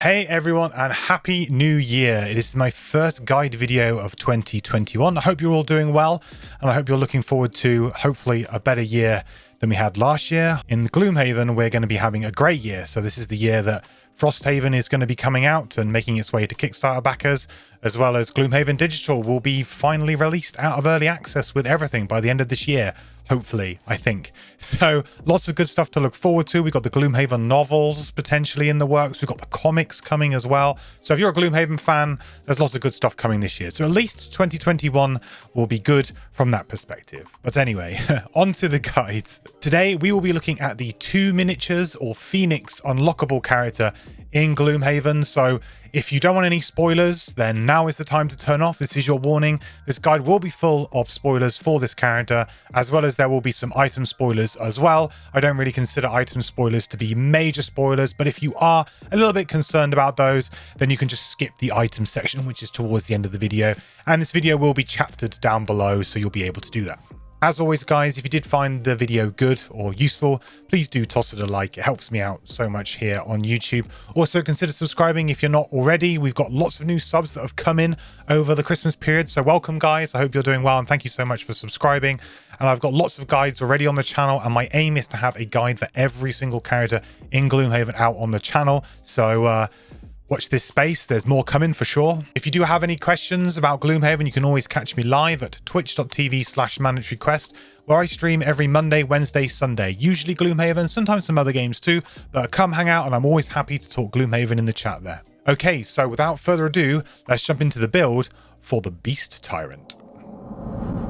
Hey everyone, and happy new year. It is my first guide video of 2021. I hope you're all doing well, and I hope you're looking forward to hopefully a better year than we had last year. In Gloomhaven, we're going to be having a great year. So this is the year that Frosthaven is going to be coming out and making its way to Kickstarter backers, as well as Gloomhaven Digital will be finally released out of early access with everything by the end of this year. Hopefully, I think. So lots of good stuff to look forward to. We've got the Gloomhaven novels potentially in the works. We've got the comics coming as well. So if you're a Gloomhaven fan, there's lots of good stuff coming this year. So at least 2021 will be good from that perspective. But anyway, on to the guides. Today, we will be looking at the 2 miniatures or Phoenix unlockable character in Gloomhaven. So if you don't want any spoilers, then now is the time to turn off. This is your warning. This guide will be full of spoilers for this character, as well as there will be some item spoilers as well. I don't really consider item spoilers to be major spoilers, but if you are a little bit concerned about those, then you can just skip the item section, which is towards the end of the video. And this video will be chaptered down below, so you'll be able to do that. As always, guys, if you did find the video good or useful, please do toss it a like. It helps me out so much here on YouTube. Also, consider subscribing if you're not already. We've got lots of new subs that have come in over the Christmas period. So welcome, guys. I hope you're doing well, and thank you so much for subscribing. And I've got lots of guides already on the channel, and my aim is to have a guide for every single character in Gloomhaven out on the channel. So, watch this space. There's more coming for sure. If you do have any questions about Gloomhaven, you can always catch me live at twitch.tv/mandatoryquest, where I stream every Monday, Wednesday, Sunday. Usually Gloomhaven, sometimes some other games too, but come hang out and I'm always happy to talk Gloomhaven in the chat there. Okay, so without further ado, let's jump into the build for the Beast Tyrant.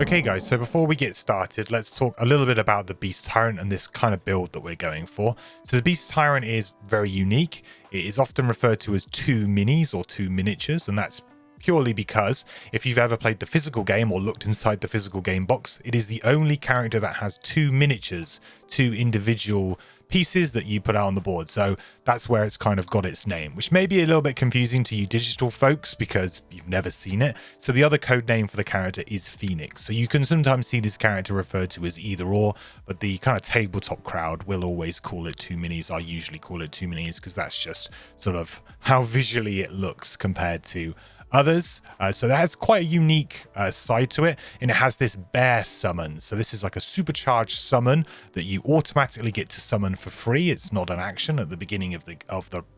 Okay guys, so before we get started, let's talk a little bit about the Beast Tyrant and this kind of build that we're going for. So the Beast Tyrant is very unique. It is often referred to as 2 minis or 2 miniatures, and that's purely because if you've ever played the physical game or looked inside the physical game box, it is the only character that has 2 miniatures, 2 individual pieces that you put out on the board. So that's where it's kind of got its name, which may be a little bit confusing to you digital folks because you've never seen it. So the other code name for the character is Phoenix. So you can sometimes see this character referred to as either or, but the kind of tabletop crowd will always call it 2 minis. I usually call it 2 minis because that's just sort of how visually it looks compared to others. So that has quite a unique side to it, and it has this bear summon. So this is like a supercharged summon that you automatically get to summon for free. It's not an action at the beginning of the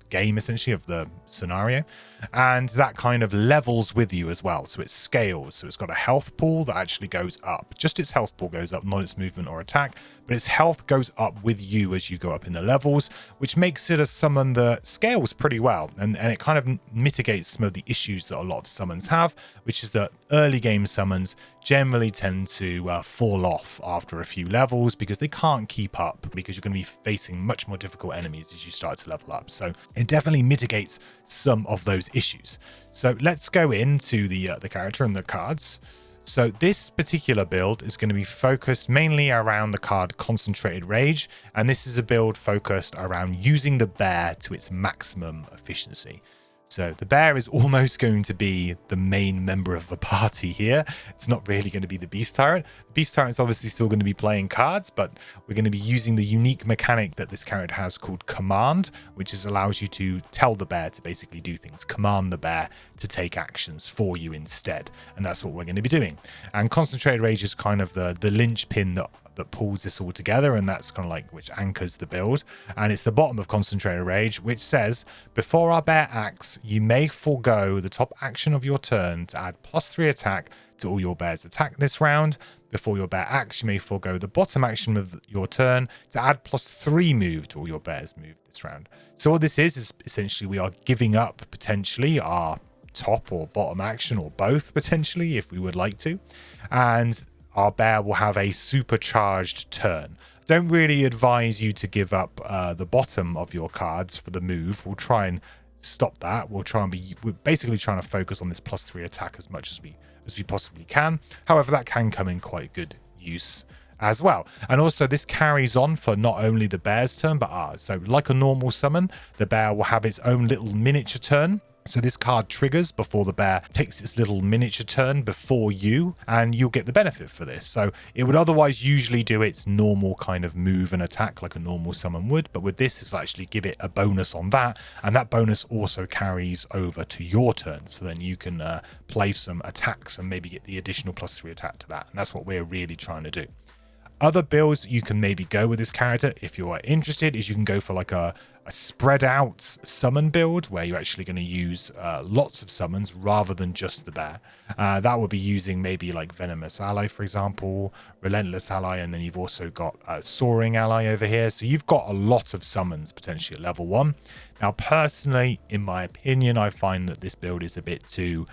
game, essentially, of the scenario, and that kind of levels with you as well. So it scales. So it's got a health pool that actually goes up. Just its health pool goes up, not its movement or attack, but its health goes up with you as you go up in the levels, which makes it a summon that scales pretty well, and it kind of mitigates some of the issues that a lot of summons have, which is that early game summons generally tend to fall off after a few levels because they can't keep up, because you're going to be facing much more difficult enemies as you start to level up. So it definitely mitigates some of those issues. So let's go into the character and the cards. So this particular build is going to be focused mainly around the card Concentrated Rage, and this is a build focused around using the bear to its maximum efficiency. So the bear is almost going to be the main member of the party here. It's not really going to be the Beast Tyrant. The Beast Tyrant is obviously still going to be playing cards, but we're going to be using the unique mechanic that this character has called Command, which allows you to tell the bear to basically do things, command the bear to take actions for you instead. And that's what we're going to be doing. And Concentrated Rage is kind of the linchpin that pulls this all together, and that's kind of like which anchors the build. And it's the bottom of Concentrated Rage, which says, before our bear acts, you may forego the top action of your turn to add +3 attack to all your bear's attack this round. Before your bear acts, you may forego the bottom action of your turn to add +3 move to all your bear's move this round. So what this is essentially we are giving up potentially our top or bottom action, or both potentially if we would like to, and our bear will have a supercharged turn. Don't really advise you to give up the bottom of your cards for the move. We'll try and stop that. We're basically trying to focus on this +3 attack as much as we possibly can. However, that can come in quite good use as well. And also this carries on for not only the bear's turn but ours. So like a normal summon, the bear will have its own little miniature turn, So this card triggers before the bear takes its little miniature turn before you, and you'll get the benefit for this. So it would otherwise usually do its normal kind of move and attack like a normal summon would, but with this, it'll actually give it a bonus on that, and that bonus also carries over to your turn. So then you can play some attacks and maybe get the additional +3 attack to that, and that's what we're really trying to do. Other builds you can maybe go with this character if you are interested is you can go for like a spread out summon build where you're actually going to use lots of summons rather than just the bear. That would be using maybe like Venomous Ally, for example, Relentless Ally, and then you've also got Soaring Ally over here. So you've got a lot of summons potentially at level 1. Now, personally, in my opinion, I find that this build is a bit too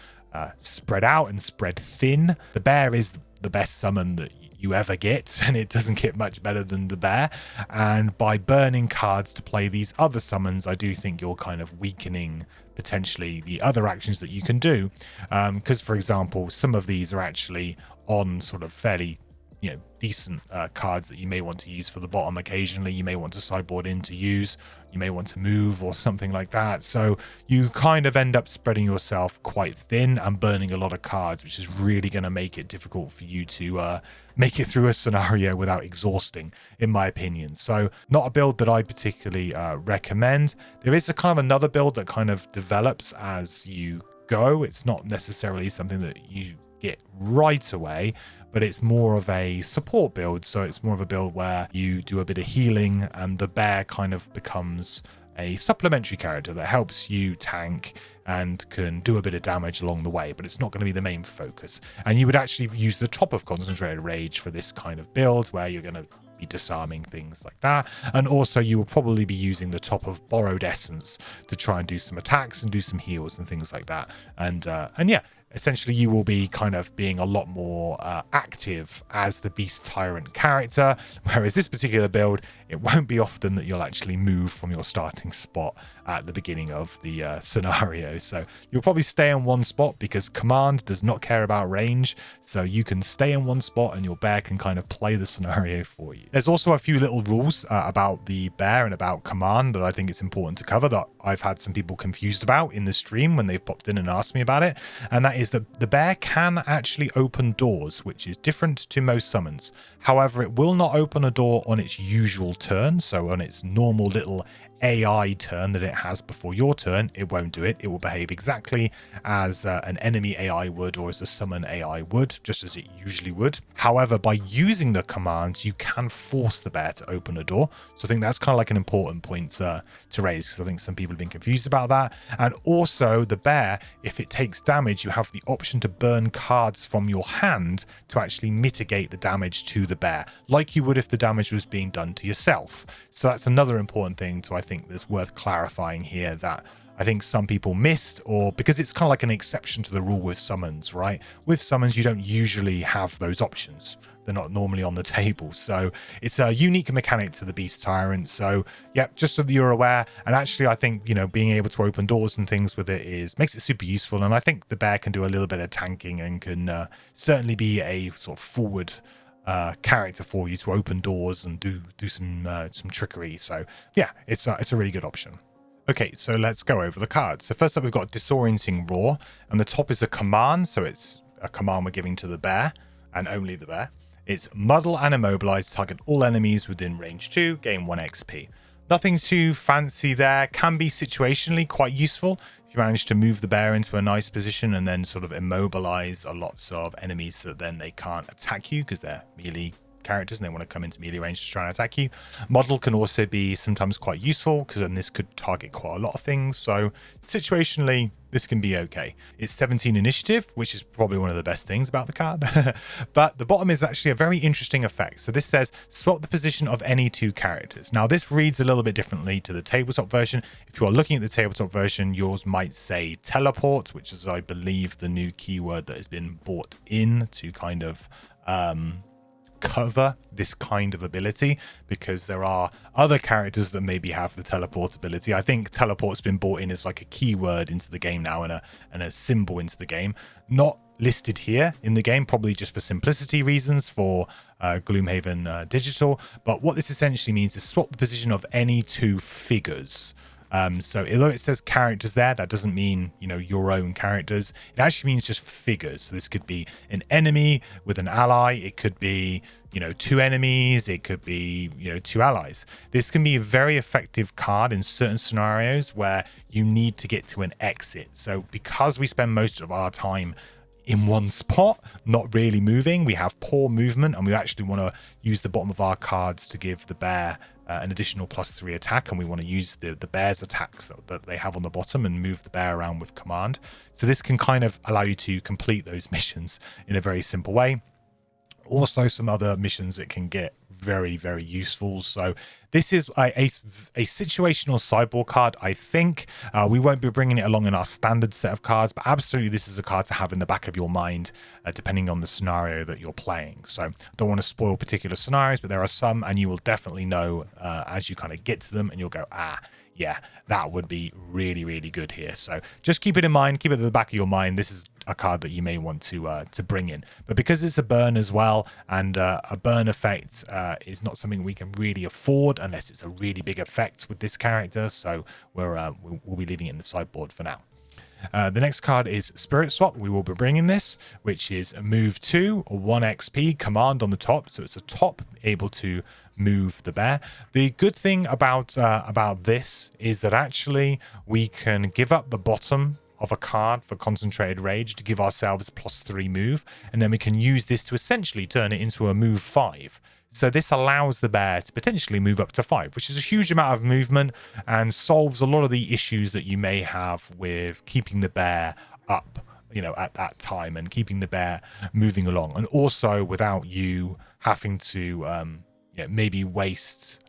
spread out and spread thin. The bear is the best summon that you ever get, and it doesn't get much better than the bear. And by burning cards to play these other summons, I do think you're kind of weakening potentially the other actions that you can do, because for example, some of these are actually on sort of fairly decent cards that you may want to use for the bottom occasionally. You may want to sideboard in to use, you may want to move or something like that. So you kind of end up spreading yourself quite thin and burning a lot of cards, which is really going to make it difficult for you to make it through a scenario without exhausting, in my opinion. So not a build that I particularly recommend. There is a kind of another build that kind of develops as you go. It's not necessarily something that you get right away, but it's more of a support build. So it's more of a build where you do a bit of healing and the bear kind of becomes a supplementary character that helps you tank and can do a bit of damage along the way, but it's not going to be the main focus. And you would actually use the top of Concentrated Rage for this kind of build where you're going to be disarming things like that, and also you will probably be using the top of Borrowed Essence to try and do some attacks and do some heals and things like that. And yeah, essentially you will be kind of being a lot more active as the Beast Tyrant character, whereas this particular build, it won't be often that you'll actually move from your starting spot at the beginning of the scenario. So you'll probably stay in one spot because command does not care about range, so you can stay in one spot and your bear can kind of play the scenario for you. There's also a few little rules about the bear and about command that I think it's important to cover that I've had some people confused about in the stream when they've popped in and asked me about it, and that is that the bear can actually open doors, which is different to most summons. However, it will not open a door on its usual turn, so on its normal little AI turn that it has before your turn, it won't do it. It will behave exactly as an enemy AI would, or as a summon AI would, just as it usually would. However, by using the commands, you can force the bear to open a door. So I think that's kind of like an important point to raise, because I think some people have been confused about that. And also the bear, if it takes damage, you have the option to burn cards from your hand to actually mitigate the damage to the bear, like you would if the damage was being done to yourself. So that's another important thing to, I think, that's worth clarifying here, that I think some people missed, or because it's kind of like an exception to the rule with summons, right? With summons, you don't usually have those options. They're not normally on the table. So it's a unique mechanic to the Beast Tyrant. So yeah, just so that you're aware. And actually, I think, being able to open doors and things with it makes it super useful. And I think the bear can do a little bit of tanking and can certainly be a sort of forward character for you to open doors and do some trickery. So yeah, it's a really good option. Okay, so let's go over the cards. So first up, we've got Disorienting Roar, and the top is a command. So it's a command we're giving to the bear and only the bear. It's Muddle and Immobilize, target all enemies within range 2, gain 1 XP. Nothing too fancy there. Can be situationally quite useful if you manage to move the bear into a nice position and then sort of immobilize lots of enemies so that then they can't attack you because they're melee characters and they want to come into melee range to try and attack you. Model can also be sometimes quite useful because then this could target quite a lot of things. So situationally, this can be okay. It's 17 initiative, which is probably one of the best things about the card. But the bottom is actually a very interesting effect. So this says swap the position of any 2 characters. Now this reads a little bit differently to the tabletop version. If you are looking at the tabletop version, yours might say teleport, which is, I believe, the new keyword that has been brought in to kind of cover this kind of ability, because there are other characters that maybe have the teleport ability. I think teleport's been brought in as like a keyword into the game now and a symbol into the game, not listed here in the game, probably just for simplicity reasons for Gloomhaven Digital. But what this essentially means is swap the position of any 2 figures. So although it says characters there, that doesn't mean, you know, your own characters. It actually means just figures. So this could be an enemy with an ally. It could be, you know, two enemies. It could be, you know, two allies. This can be a very effective card in certain scenarios where you need to get to an exit. So because we spend most of our time in one spot, not really moving, we have poor movement, and we actually want to use the bottom of our cards to give the bear an additional +3 attack, and we want to use the bear's attacks that they have on the bottom and move the bear around with command. So this can kind of allow you to complete those missions in a very simple way. Also, some other missions it can get very, very useful. So this is a situational sideboard card. I think we won't be bringing it along in our standard set of cards, but absolutely this is a card to have in the back of your mind depending on the scenario that you're playing. So I don't want to spoil particular scenarios, but there are some, and you will definitely know as you kind of get to them, and you'll go, yeah, that would be really, really good here. So just keep it in mind, keep it at the back of your mind. This is a card that you may want to bring in. But because it's a burn as well, and a burn effect is not something we can really afford unless it's a really big effect with this character. So we'll be leaving it in the sideboard for now. The next card is Spirit Swap. We will be bringing this, which is a move 2 or 1 XP command on the top. So it's a top able to move the bear. The good thing about this is that actually we can give up the bottom of a card for Concentrated Rage to give ourselves +3 move, and then we can use this to essentially turn it into a move 5. So this allows the bear to potentially move up to 5, which is a huge amount of movement and solves a lot of the issues that you may have with keeping the bear up, you know, at that time, and keeping the bear moving along, and also without you having to maybe waste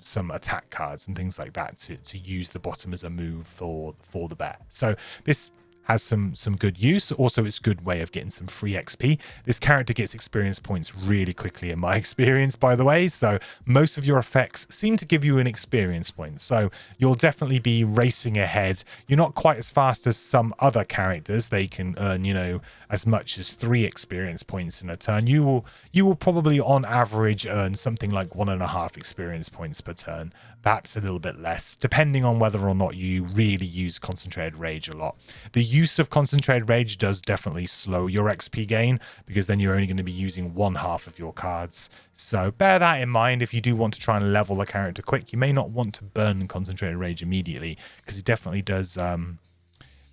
some attack cards and things like that to use the bottom as a move for the bear. So this has some good use. Also, it's a good way of getting some free XP. This character gets experience points really quickly in my experience, by the way. So most of your effects seem to give you an experience point. So you'll definitely be racing ahead. You're not quite as fast as some other characters. They can earn, you know, as much as 3 experience points in a turn. You will probably on average earn something like 1.5 experience points per turn, perhaps a little bit less, depending on whether or not you really use Concentrated Rage a lot. The use of Concentrated Rage does definitely slow your XP gain, because then you're only going to be using 1/2 of your cards. So bear that in mind. If you do want to try and level a character quick, you may not want to burn Concentrated Rage immediately, because it definitely does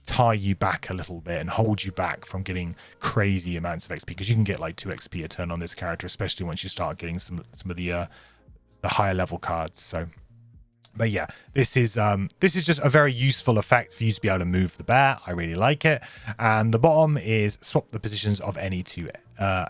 tie you back a little bit and hold you back from getting crazy amounts of XP, because you can get like 2 XP a turn on this character, especially once you start getting some of the higher level cards. So but yeah, this is just a very useful effect for you to be able to move the bear. I really like it. And the bottom is swap the positions of any 2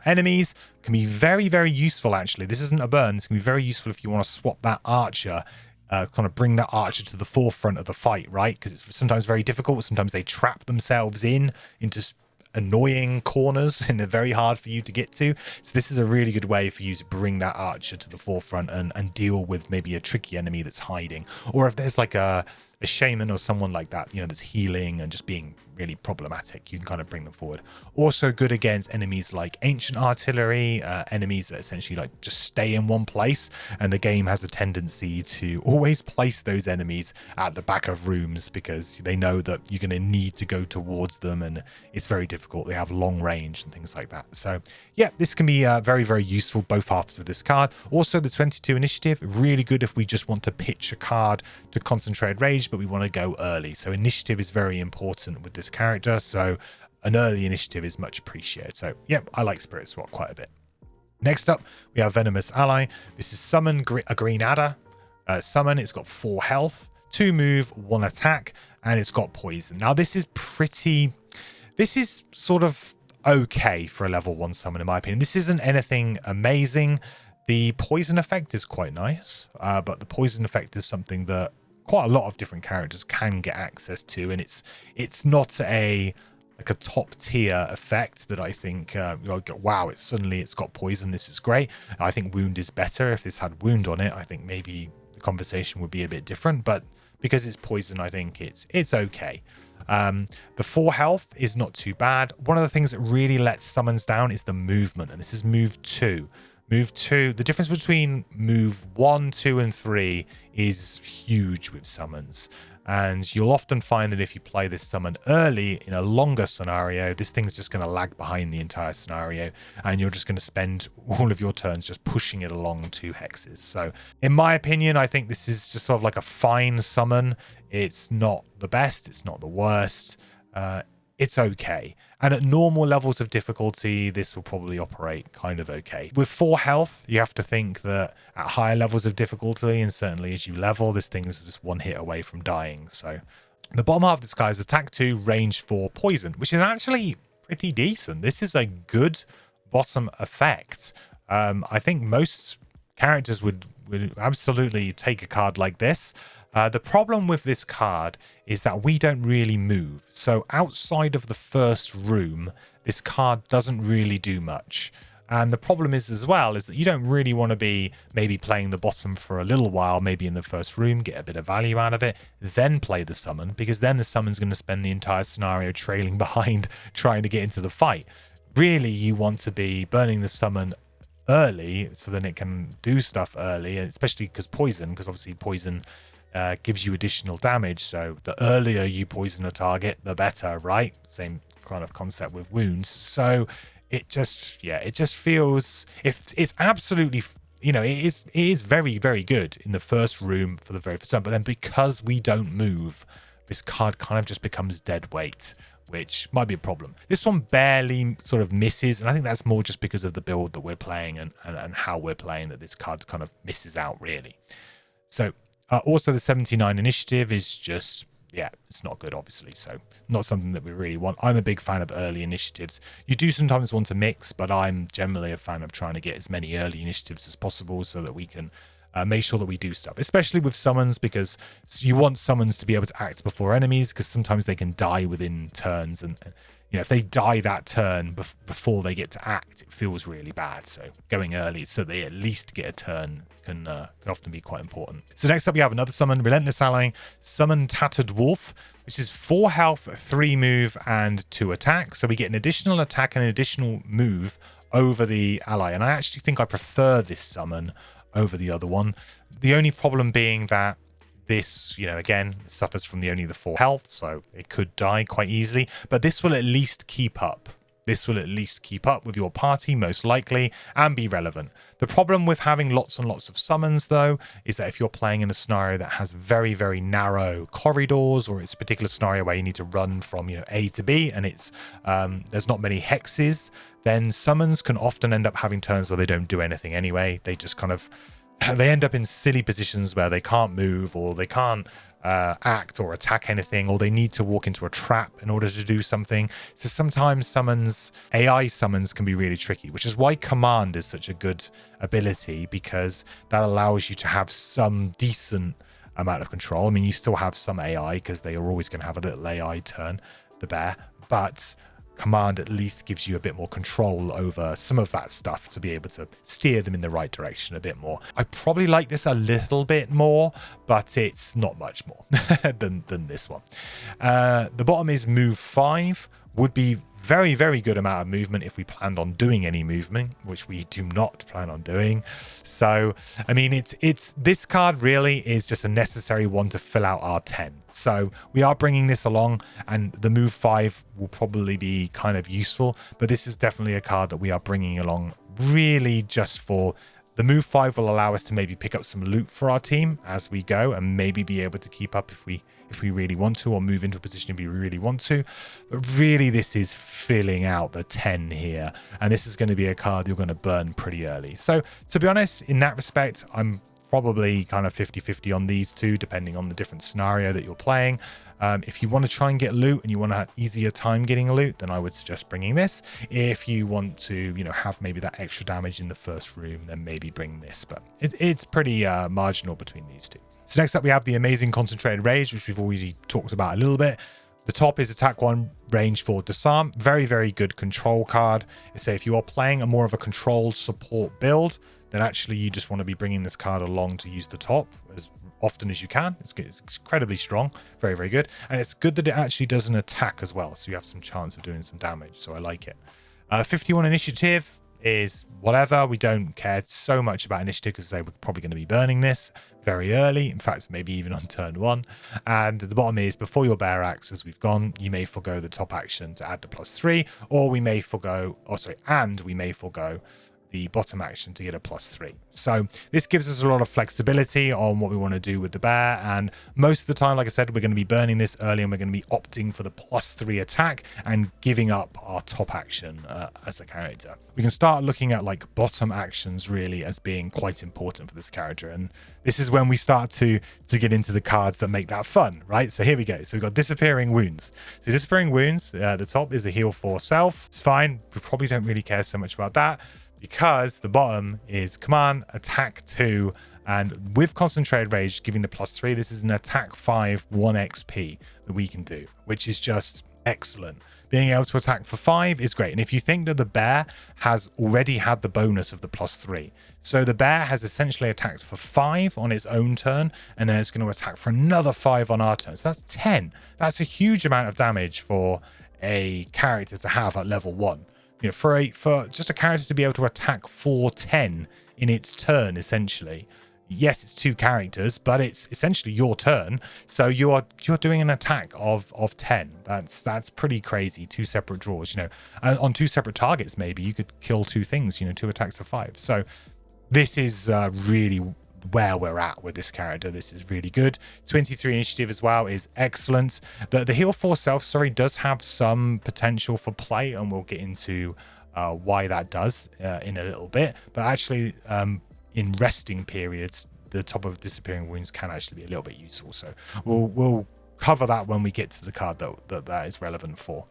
enemies. Can be very, very useful, actually. This isn't a burn. This can be very useful if you want to swap that archer, kind of bring that archer to the forefront of the fight, right? Because it's sometimes very difficult. Sometimes they trap themselves into annoying corners and they're very hard for you to get to. So this is a really good way for you to bring that archer to the forefront and deal with maybe a tricky enemy that's hiding. Or if there's like a shaman or someone like that, you know, that's healing and just being really problematic, you can kind of bring them forward. Also good against enemies like ancient artillery, enemies that essentially like just stay in one place, and the game has a tendency to always place those enemies at the back of rooms because they know that you're going to need to go towards them and it's very difficult. They have long range and things like that. So yeah, this can be very, very useful, both halves of this card. Also the 22 initiative, really good if we just want to pitch a card to Concentrated Rage, but we want to go early. So initiative is very important with this character, so an early initiative is much appreciated. So yeah, I like Spirit Swap quite a bit. Next up, we have Venomous Ally. This is Summon a Green Adder. Summon, it's got 4 health, 2 move, 1 attack, and it's got poison. Now this is sort of okay for a level 1 summon in my opinion. This isn't anything amazing. The poison effect is quite nice, but the poison effect is something that quite a lot of different characters can get access to, and it's not a top tier effect that I think wow, it's got poison, this is great. I think wound is better. If this had wound on it, I think maybe the conversation would be a bit different, but because it's poison, I think it's okay. The 4 health is not too bad. One of the things that really lets summons down is the movement, and this is move 2. Move 2, the difference between move 1, 2, and 3 is huge with summons. And you'll often find that if you play this summon early in a longer scenario, this thing's just going to lag behind the entire scenario, and you're just going to spend all of your turns just pushing it along 2 hexes. So in my opinion, I think this is just sort of like a fine summon. It's not the best, it's not the worst. It's okay. And at normal levels of difficulty, this will probably operate kind of okay. With 4 health, you have to think that at higher levels of difficulty, and certainly as you level, this thing is just 1 hit away from dying. So the bottom half of this guy is attack 2, range 4, poison, which is actually pretty decent. This is a good bottom effect. I think most characters would absolutely take a card like this. The problem with this card is that we don't really move. So outside of the first room, this card doesn't really do much. And the problem is as well is that you don't really want to be maybe playing the bottom for a little while, maybe in the first room, get a bit of value out of it, then play the summon, because then the summon's going to spend the entire scenario trailing behind trying to get into the fight. Really, you want to be burning the summon early so then it can do stuff early, especially because obviously poison gives you additional damage. So the earlier you poison a target, the better, right? Same kind of concept with wounds. So it just feels, if it's absolutely, it is very, very good in the first room for the very first time. But then because we don't move, this card kind of just becomes dead weight, which might be a problem. This one barely sort of misses, and I think that's more just because of the build that we're playing and how we're playing, that this card kind of misses out really. So also the 79 initiative is just, it's not good, obviously, so not something that we really want. I'm a big fan of early initiatives. You do sometimes want to mix, but I'm generally a fan of trying to get as many early initiatives as possible so that we can make sure that we do stuff, especially with summons, because you want summons to be able to act before enemies, because sometimes they can die within turns, and if they die that turn before they get to act, it feels really bad. So going early so they at least get a turn can often be quite important. So next up we have another summon, Relentless Ally, summon Tattered Wolf, which is 4 health, 3 move, and 2 attack. So we get an additional attack and an additional move over the ally, and I actually think I prefer this summon over the other one. The only problem being that this, again, suffers from only the 4 health, so it could die quite easily, but this will at least keep up. This will at least keep up with your party, most likely, and be relevant. The problem with having lots and lots of summons, though, is that if you're playing in a scenario that has very, very narrow corridors, or it's a particular scenario where you need to run from, A to B, and it's there's not many hexes, then summons can often end up having turns where they don't do anything anyway. They just kind of, they end up in silly positions where they can't move, or they can't act or attack anything, or they need to walk into a trap in order to do something. So sometimes AI summons can be really tricky, which is why command is such a good ability, because that allows you to have some decent amount of control. I mean, you still have some AI because they are always going to have a little AI turn, the bear, but command at least gives you a bit more control over some of that stuff to be able to steer them in the right direction a bit more. I probably like this a little bit more, but it's not much more than this one. The bottom is move 5, would be very, very good amount of movement if we planned on doing any movement, which we do not plan on doing. So, I mean, it's this card really is just a necessary one to fill out our 10. So we are bringing this along, and the move 5 will probably be kind of useful, but this is definitely a card that we are bringing along really just for the move 5 will allow us to maybe pick up some loot for our team as we go, and maybe be able to keep up if we really want to, or move into a position if we really want to. But really, this is filling out the 10 here, and this is going to be a card you're going to burn pretty early. So to be honest, in that respect, I'm probably kind of 50-50 on these two, depending on the different scenario that you're playing. If you want to try and get loot and you want to have easier time getting loot, then I would suggest bringing this. If you want to, have maybe that extra damage in the first room, then maybe bring this. But it's pretty marginal between these two. So next up, we have the amazing Concentrated Rage, which we've already talked about a little bit. The top is attack 1, range 4, disarm. Very, very good control card. So if you are playing a more of a controlled support build, then actually you just want to be bringing this card along to use the top as often as you can. It's good. It's incredibly strong. Very, very good. And it's good that it actually does an attack as well, so you have some chance of doing some damage. So I like it. 51 initiative. is whatever. We don't care so much about initiative because we're probably going to be burning this very early. In fact, maybe even on turn 1. And the bottom is before your bear acts, as we've gone, you may forgo the top action to add the +3, or we may forgo, and we may forgo the bottom action to get a +3. So this gives us a lot of flexibility on what we want to do with the bear, and most of the time, like I said, we're going to be burning this early and we're going to be opting for the +3 attack and giving up our top action as a character. We can start looking at like bottom actions really as being quite important for this character, and this is when we start to get into the cards that make that fun, right? So here we go. So we've got Disappearing Wounds. So Disappearing Wounds, the top is a heal 4 self. It's fine. We probably don't really care so much about that, because the bottom is command, attack 2, and with concentrated rage giving the +3, this is an attack 5, 1 XP that we can do, which is just excellent. Being able to attack for 5 is great. And if you think that the bear has already had the bonus of the +3, so the bear has essentially attacked for 5 on its own turn, and then it's going to attack for another 5 on our turn. So that's 10. That's a huge amount of damage for a character to have at level 1. You know, for just a character to be able to attack for 10 in its turn, essentially. Yes, it's 2 characters, but it's essentially your turn. So you're doing an attack of 10. That's pretty crazy. 2 separate draws, you know, on 2 separate targets. Maybe you could kill 2 things, you know, 2 attacks of 5. So this is really where we're at with this character. This is really good. 23 initiative as well is excellent. The heal 4 self, does have some potential for play, and we'll get into why that does in a little bit. But actually, in resting periods, the top of Disappearing Wounds can actually be a little bit useful. So we'll cover that when we get to the card that is relevant for.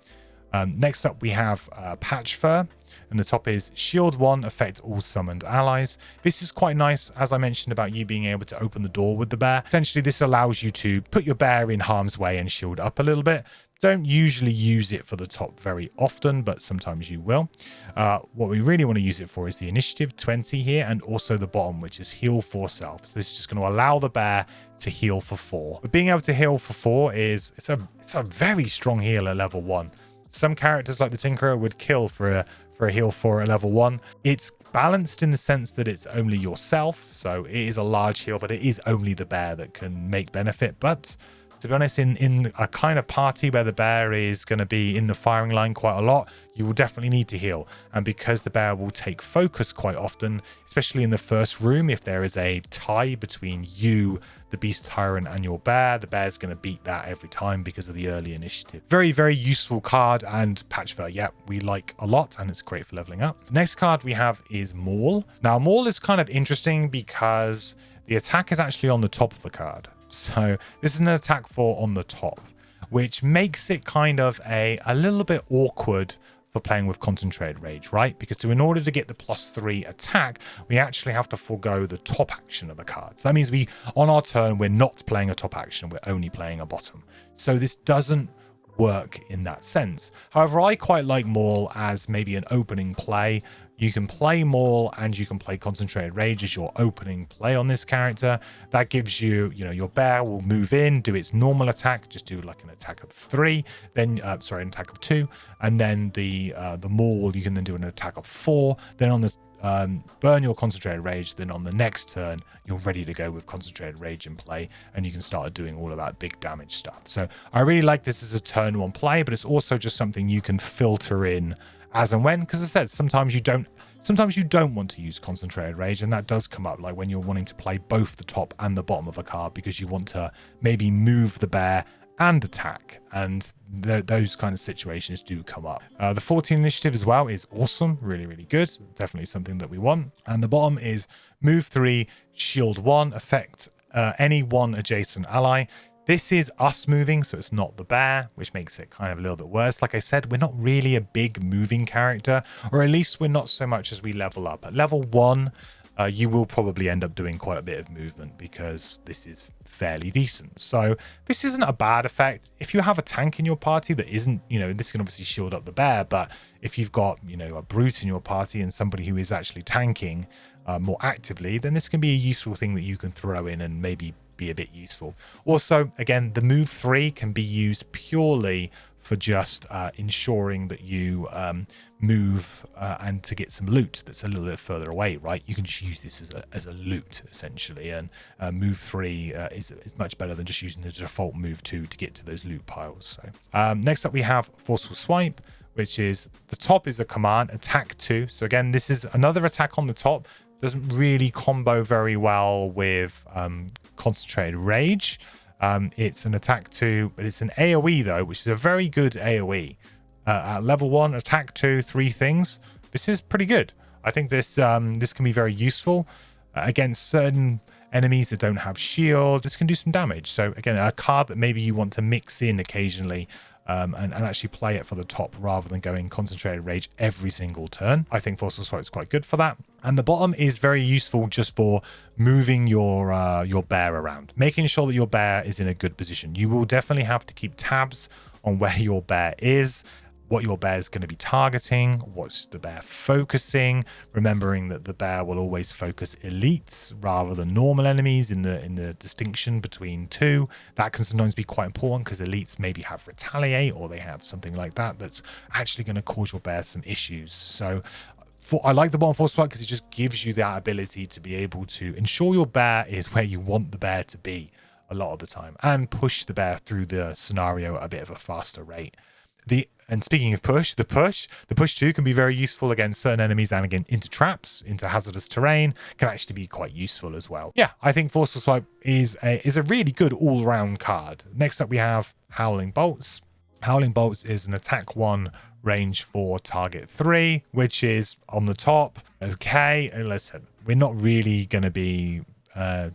Next up, we have Patch Fur, and the top is Shield 1, affect all summoned allies. This is quite nice, as I mentioned about you being able to open the door with the bear. Essentially, this allows you to put your bear in harm's way and shield up a little bit. Don't usually use it for the top very often, but sometimes you will. What we really want to use it for is the initiative 20 here, and also the bottom, which is heal 4 self. So this is just going to allow the bear to heal for 4. But being able to heal for 4 it's a very strong heal at level 1. Some characters like the Tinkerer would kill for a heal 4 at level 1. It's balanced in the sense that it's only yourself, so it is a large heal, but it is only the bear that can make benefit. But to be honest, in a kind of party where the bear is going to be in the firing line quite a lot, you will definitely need to heal. And because the bear will take focus quite often, especially in the first room, if there is a tie between you, the Beast Tyrant, and your bear, the bear's going to beat that every time because of the early initiative. Very, very useful card, and Patch Fur, yeah, we like a lot, and it's great for leveling up. The next card we have is Maul. Now, Maul is kind of interesting because the attack is actually on the top of the card. So this is an attack 4 on the top, which makes it kind of a little bit awkward for playing with concentrated rage, right? Because in order to get the +3 attack, we actually have to forego the top action of a card. So that means on our turn, we're not playing a top action, we're only playing a bottom. So this doesn't work in that sense. However, I quite like Maul as maybe an opening play. You can play Maul and you can play Concentrated Rage as your opening play on this character. That gives you, your bear will move in, do its normal attack, just do like an attack of 3, then an attack of 2, and then the Maul, you can then do an attack of 4. Then on the burn your Concentrated Rage, then on the next turn you're ready to go with Concentrated Rage in play, and you can start doing all of that big damage stuff. So I really like this as a turn 1 play, but it's also just something you can filter in as and when, because as I said, sometimes you don't want to use Concentrated Rage, and that does come up, like when you're wanting to play both the top and the bottom of a card because you want to maybe move the bear and attack, and those kind of situations do come up. The 14 initiative as well is awesome, really, really good, definitely something that we want. And the bottom is move 3, shield 1, affect any 1 adjacent ally. This is us moving, so it's not the bear, which makes it kind of a little bit worse. Like I said, we're not really a big moving character, or at least we're not so much as we level up. At level 1, you will probably end up doing quite a bit of movement because this is fairly decent. So this isn't a bad effect. If you have a tank in your party that isn't, this can obviously shield up the bear, but if you've got, a brute in your party and somebody who is actually tanking more actively, then this can be a useful thing that you can throw in and maybe be a bit useful. Also, again, the move 3 can be used purely for just ensuring that you move and to get some loot that's a little bit further away, right? You can just use this as a loot essentially, and move 3 is much better than just using the default move 2 to get to those loot piles. So next up we have forceful swipe, which is the top is a command, attack 2. So again, this is another attack on the top. Doesn't really combo very well with concentrated rage. It's an attack 2, but it's an AoE though, which is a very good AoE. At level 1, attack 2, 3 things. This is pretty good. I think this this can be very useful against certain enemies that don't have shield. This can do some damage. So again, a card that maybe you want to mix in occasionally and actually play it for the top rather than going concentrated rage every single turn. I think forceful swipe is quite good for that. And the bottom is very useful just for moving your bear around, making sure that your bear is in a good position. You will definitely have to keep tabs on where your bear is, what your bear is going to be targeting, what's the bear focusing, remembering that the bear will always focus elites rather than normal enemies in the distinction between two. That can sometimes be quite important because elites maybe have retaliate or they have something like that that's actually going to cause your bear some issues. So I like the bottom force swipe because it just gives you that ability to be able to ensure your bear is where you want the bear to be a lot of the time and push the bear through the scenario at a bit of a faster rate. And speaking of push, the push too can be very useful against certain enemies and again into traps, into hazardous terrain, can actually be quite useful as well. Yeah, I think forceful swipe is a really good all-round card. Next up we have Howling Bolts. Howling Bolts is an attack 1, range 4, target 3, which is on the top. Okay, and listen, we're not really going to be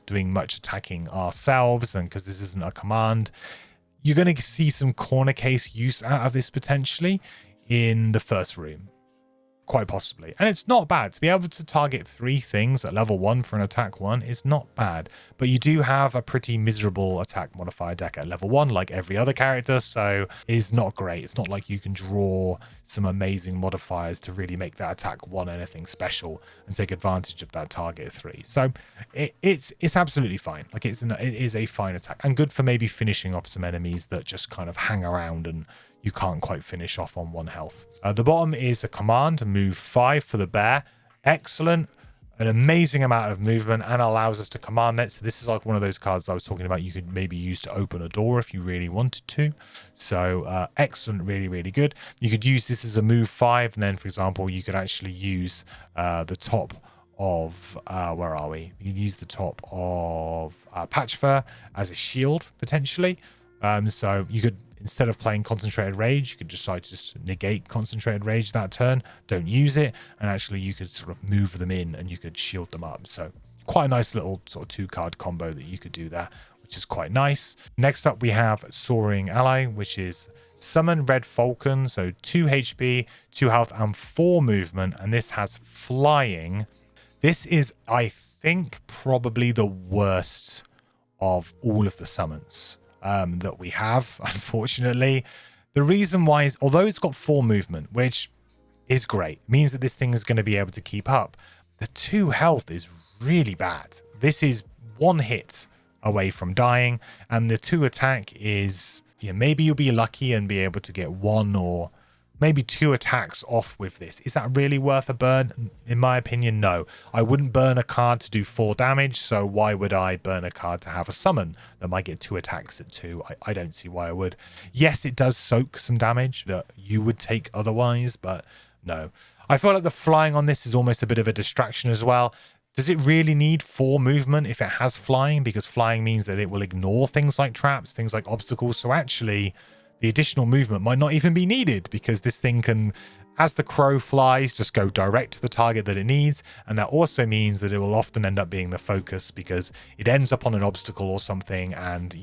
doing much attacking ourselves, and because this isn't a command, you're going to see some corner case use out of this potentially in the first room. Quite possibly. And it's not bad. To be able to target 3 things at level 1 for an attack 1 is not bad. But you do have a pretty miserable attack modifier deck at level 1, like every other character, so it is not great. It's not like you can draw some amazing modifiers to really make that attack 1 anything special and take advantage of that target 3. So it's absolutely fine. Like it is a fine attack and good for maybe finishing off some enemies that just kind of hang around and you can't quite finish off on 1 health. The bottom is a command, move 5 for the bear. Excellent. An amazing amount of movement and allows us to command it. So this is like one of those cards I was talking about you could maybe use to open a door if you really wanted to. So excellent, really, really good. You could use this as a move 5. And then, for example, you could actually use the top of, where are we? You can use the top of Patch Fur as a shield, potentially. So you could, instead of playing Concentrated Rage, you could decide to just negate Concentrated Rage that turn, don't use it, and actually you could sort of move them in and you could shield them up. So quite a nice little sort of 2-card combo that you could do there, which is quite nice. Next up we have Soaring Ally, which is Summon Red Falcon, so 2 HP, 2 health, and 4 movement, and this has flying. This is, I think, probably the worst of all of the summons that we have, unfortunately. The reason why is, although it's got 4 movement, which is great, means that this thing is going to be able to keep up, the 2 health is really bad. This is 1 hit away from dying, and the 2 attack is, yeah, maybe you'll be lucky and be able to get 1 or maybe 2 attacks off with this. Is that really worth a burn? In my opinion, no. I wouldn't burn a card to do 4 damage, so why would I burn a card to have a summon that might get 2 attacks at 2? I don't see why I would. Yes, it does soak some damage that you would take otherwise, but no. I feel like the flying on this is almost a bit of a distraction as well. Does it really need 4 movement if it has flying? Because flying means that it will ignore things like traps, things like obstacles, so actually the additional movement might not even be needed because this thing can, as the crow flies, just go direct to the target that it needs. And that also means that it will often end up being the focus because it ends up on an obstacle or something and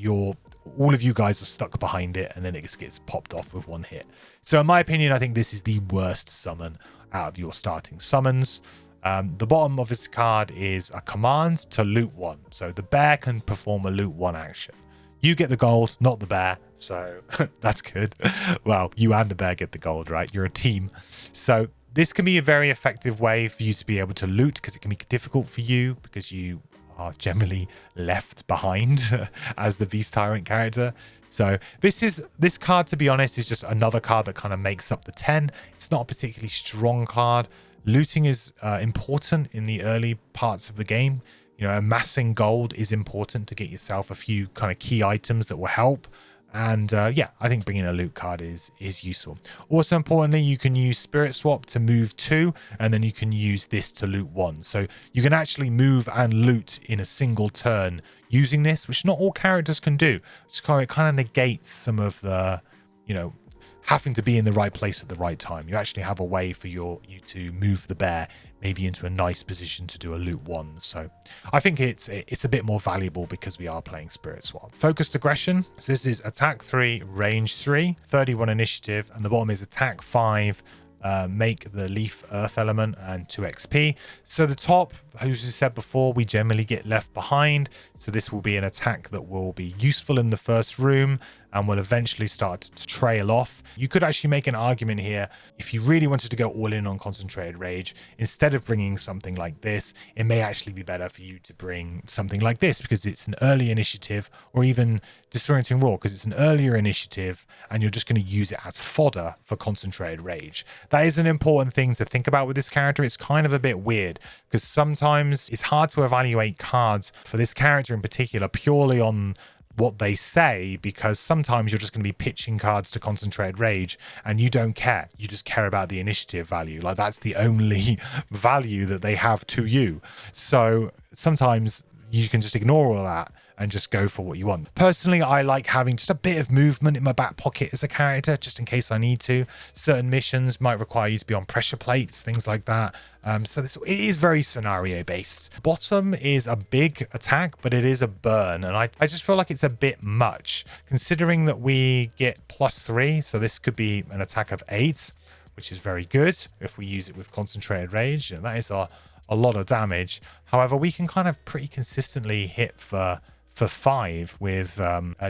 all of you guys are stuck behind it and then it just gets popped off with 1 hit. So in my opinion, I think this is the worst summon out of your starting summons. The bottom of this card is a command to loot 1. So the bear can perform a loot 1 action. You get the gold, not the bear, so that's good. Well, you and the bear get the gold, right? You're a team. So this can be a very effective way for you to be able to loot because it can be difficult for you because you are generally left behind as the Beast Tyrant character. So this card, to be honest, is just another card that kind of makes up the 10. It's not a particularly strong card. Looting is important in the early parts of the game. You know, amassing gold is important to get yourself a few kind of key items that will help. And yeah, I think bringing a loot card is useful. Also importantly, you can use Spirit Swap to move 2, and then you can use this to loot 1. So you can actually move and loot in a single turn using this, which not all characters can do. It kind of negates some of the, you know, having to be in the right place at the right time. You actually have a way for you to move the bear maybe into a nice position to do a loot 1. So I think it's a bit more valuable because we are playing Spirit Swap. Focused aggression. So this is attack 3, range 3, 31 initiative, and the bottom is attack 5, make the leaf earth element, and 2 XP. So the top, as we said before, we generally get left behind. So this will be an attack that will be useful in the first room and will eventually start to trail off. You could actually make an argument here, if you really wanted to go all in on concentrated rage, instead of bringing something like this, it may actually be better for you to bring something like this because it's an early initiative, or even disorienting roar because it's an earlier initiative and you're just going to use it as fodder for concentrated rage. That is an important thing to think about with this character. It's kind of a bit weird because sometimes it's hard to evaluate cards for this character in particular purely on what they say, because sometimes you're just going to be pitching cards to concentrated rage and you don't care. You just care about the initiative value. Like, that's the only value that they have to you. So sometimes you can just ignore all that and just go for what you want. Personally, I like having just a bit of movement in my back pocket as a character, just in case I need to. Certain missions might require you to be on pressure plates, things like that. So it is very scenario based. Bottom is a big attack, but it is a burn. And I just feel like it's a bit much, considering that we get +3. So this could be an attack of 8, which is very good if we use it with concentrated rage. And that is a lot of damage. However, we can kind of pretty consistently hit for 5 with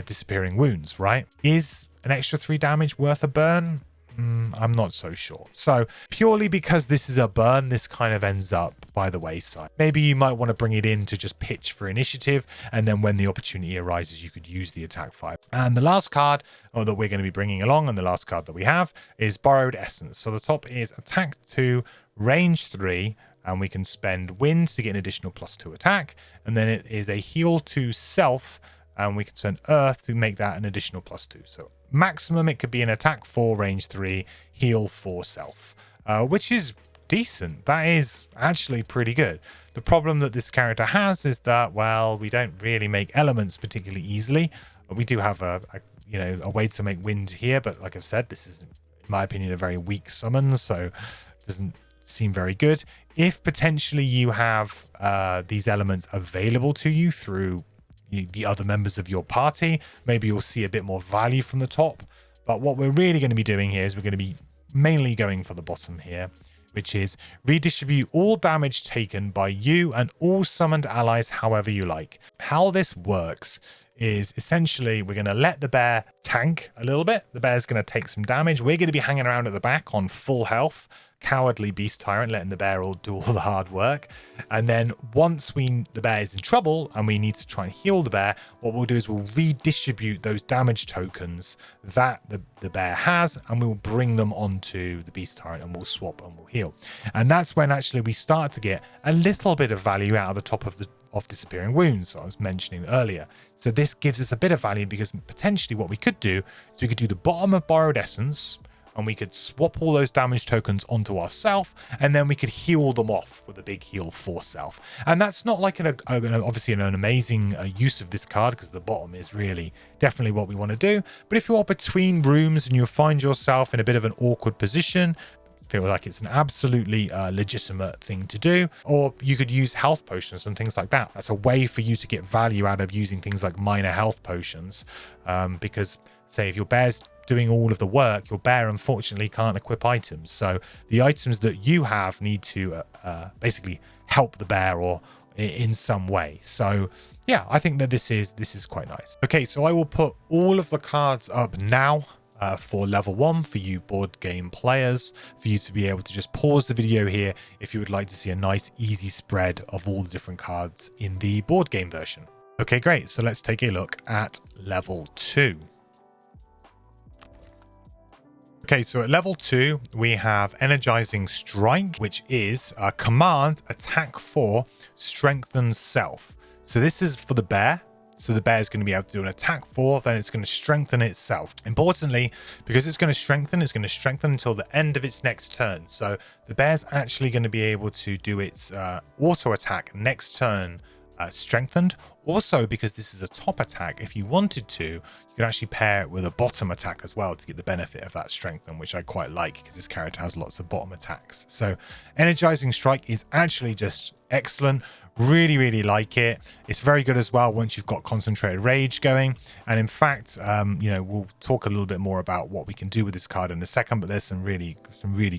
disappearing wounds, right? Is an extra 3 damage worth a burn? I'm not so sure. So purely because this is a burn, this kind of ends up by the wayside. Maybe you might want to bring it in to just pitch for initiative, and then when the opportunity arises, you could use the attack 5. And the last card that we're going to be bringing along, and the last card that we have, is Borrowed Essence. So the top is attack 2, range 3, and we can spend wind to get an additional +2 attack, and then it is a heal to self, and we can spend earth to make that an additional +2. So maximum it could be an attack 4, range 3, heal 4 self, which is decent. That is actually pretty good. The problem that this character has is that, well, we don't really make elements particularly easily. We do have a way to make wind here, but like I've said, this is, in my opinion, a very weak summon, so it doesn't seem very good. If potentially you have these elements available to you through the other members of your party, maybe you'll see a bit more value from the top. But what we're really going to be doing here is we're going to be mainly going for the bottom here, which is redistribute all damage taken by you and all summoned allies however you like. How this works is essentially we're going to let the bear tank a little bit. The bear's going to take some damage. We're going to be hanging around at the back on full health, cowardly Beast Tyrant, letting the bear all do all the hard work. And then once the bear is in trouble and we need to try and heal the bear, what we'll do is we'll redistribute those damage tokens that the bear has, and we'll bring them onto the Beast Tyrant, and we'll swap and we'll heal. And that's when actually we start to get a little bit of value out of the top of disappearing wounds I was mentioning earlier. So this gives us a bit of value, because potentially what we could do is we could do the bottom of Borrowed Essence, and we could swap all those damage tokens onto ourself, and then we could heal them off with a big heal for self. And that's not like obviously an amazing use of this card, because the bottom is really definitely what we want to do. But if you are between rooms and you find yourself in a bit of an awkward position, feel like it's an absolutely legitimate thing to do, or you could use health potions and things like that. That's a way for you to get value out of using things like minor health potions, because say if your bear's doing all of the work, your bear unfortunately can't equip items, so the items that you have need to basically help the bear or in some way. So yeah, I think that this is quite nice. Okay, so I will put all of the cards up now. for level 1 for you board game players, for you to be able to just pause the video here if you would like to see a nice easy spread of all the different cards in the board game version. Okay, great. So let's take a look at level 2. Okay, so at level 2, we have Energizing Strike, which is a command attack 4 strengthen self. So this is for the bear. So the bear is going to be able to do an attack 4, then it's going to strengthen itself. Importantly, because it's going to strengthen until the end of its next turn. So the bear's actually going to be able to do its auto attack next turn strengthened. Also, because this is a top attack, if you wanted to, you could actually pair it with a bottom attack as well to get the benefit of that strengthen, which I quite like because this character has lots of bottom attacks. So Energizing Strike is actually just excellent. Really, really like it. It's very good as well once you've got Concentrated Rage going. And in fact, you know, we'll talk a little bit more about what we can do with this card in a second, but there's some really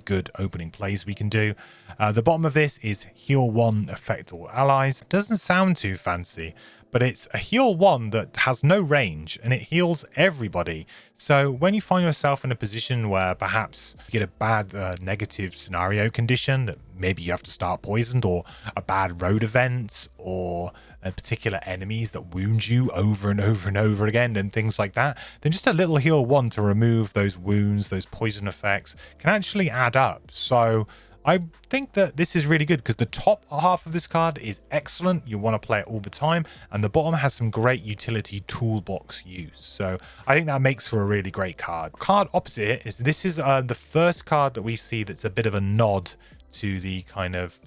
good opening plays we can do. The bottom of this is heal 1, affect all allies. Doesn't sound too fancy, but it's a heal 1 that has no range and it heals everybody. So when you find yourself in a position where perhaps you get a bad negative scenario condition, that maybe you have to start poisoned, or a bad road event, or particular enemies that wound you over and over and over again and things like that, then just a little heal 1 to remove those wounds, those poison effects can actually add up. So I think that this is really good because the top half of this card is excellent. You want to play it all the time. And the bottom has some great utility toolbox use. So I think that makes for a really great card. Card opposite it is this is the first card that we see that's a bit of a nod to the kind of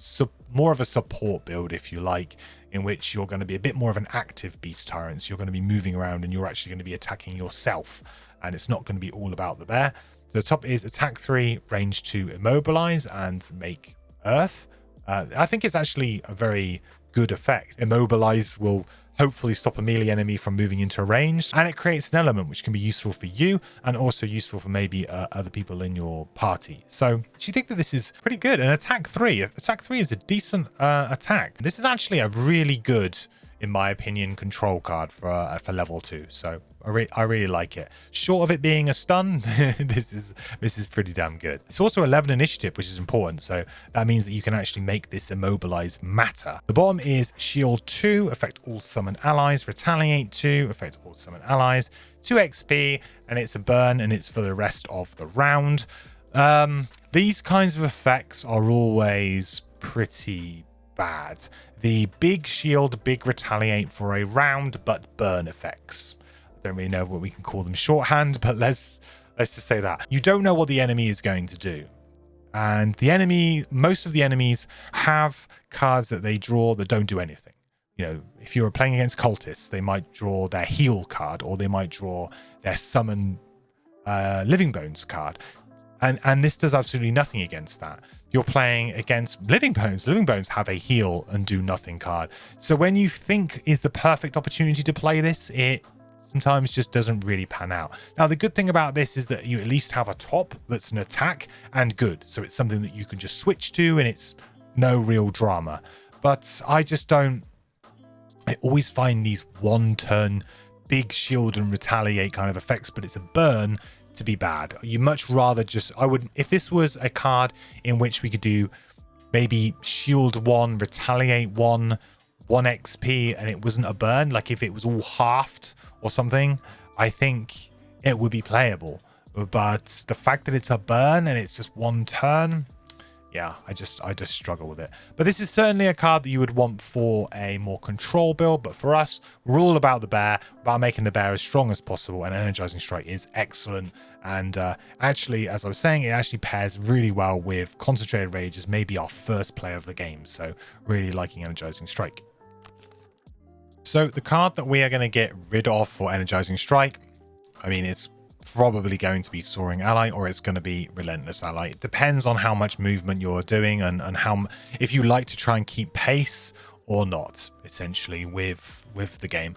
more of a support build, if you like, in which you're going to be a bit more of an active beast tyrant. So you're going to be moving around and you're actually going to be attacking yourself. And it's not going to be all about the bear. The top is attack 3, range 2, immobilize and make earth. I think it's actually a very good effect. Immobilize will hopefully stop a melee enemy from moving into range, and it creates an element which can be useful for you and also useful for maybe other people in your party. So do you think that this is pretty good? And attack 3 is a decent attack. This is actually a really good, in my opinion, control card for level 2. So I really like it. Short of it being a stun, this is pretty damn good. It's also 11 initiative, which is important. So that means that you can actually make this immobilize matter. The bottom is shield 2, affect all summon allies, retaliate 2, affect all summon allies, 2 XP, and it's a burn, and it's for the rest of the round. These kinds of effects are always pretty bad. The big shield, big retaliate for a round, but burn effects. I don't really know what we can call them shorthand, but let's just say that. You don't know what the enemy is going to do. And most of the enemies have cards that they draw that don't do anything. You know, if you're playing against cultists, they might draw their heal card, or they might draw their summon living bones card. And this does absolutely nothing against that. You're playing against living bones. Living bones have a heal and do nothing card. So when you think is the perfect opportunity to play this, it sometimes just doesn't really pan out. Now, the good thing about this is that you at least have a top that's an attack and good. So it's something that you can just switch to and it's no real drama. But I always find these one turn big shield and retaliate kind of effects, but it's a burn, to be bad. You much rather just, if this was a card in which we could do maybe shield 1, retaliate 1, 1 XP, and it wasn't a burn, like if it was all halved or something, I think it would be playable. But the fact that it's a burn and it's just one turn, yeah, I just struggle with it. But this is certainly a card that you would want for a more control build. But for us, we're all about the bear, about making the bear as strong as possible. And Energizing Strike is excellent. And actually, as I was saying, it actually pairs really well with Concentrated Rage as maybe our first play of the game. So really liking Energizing Strike. So the card that we are going to get rid of for Energizing Strike, I mean, it's probably going to be Soaring Ally, or it's going to be Relentless Ally. It depends on how much movement you're doing and how, if you like to try and keep pace or not, essentially, with the game.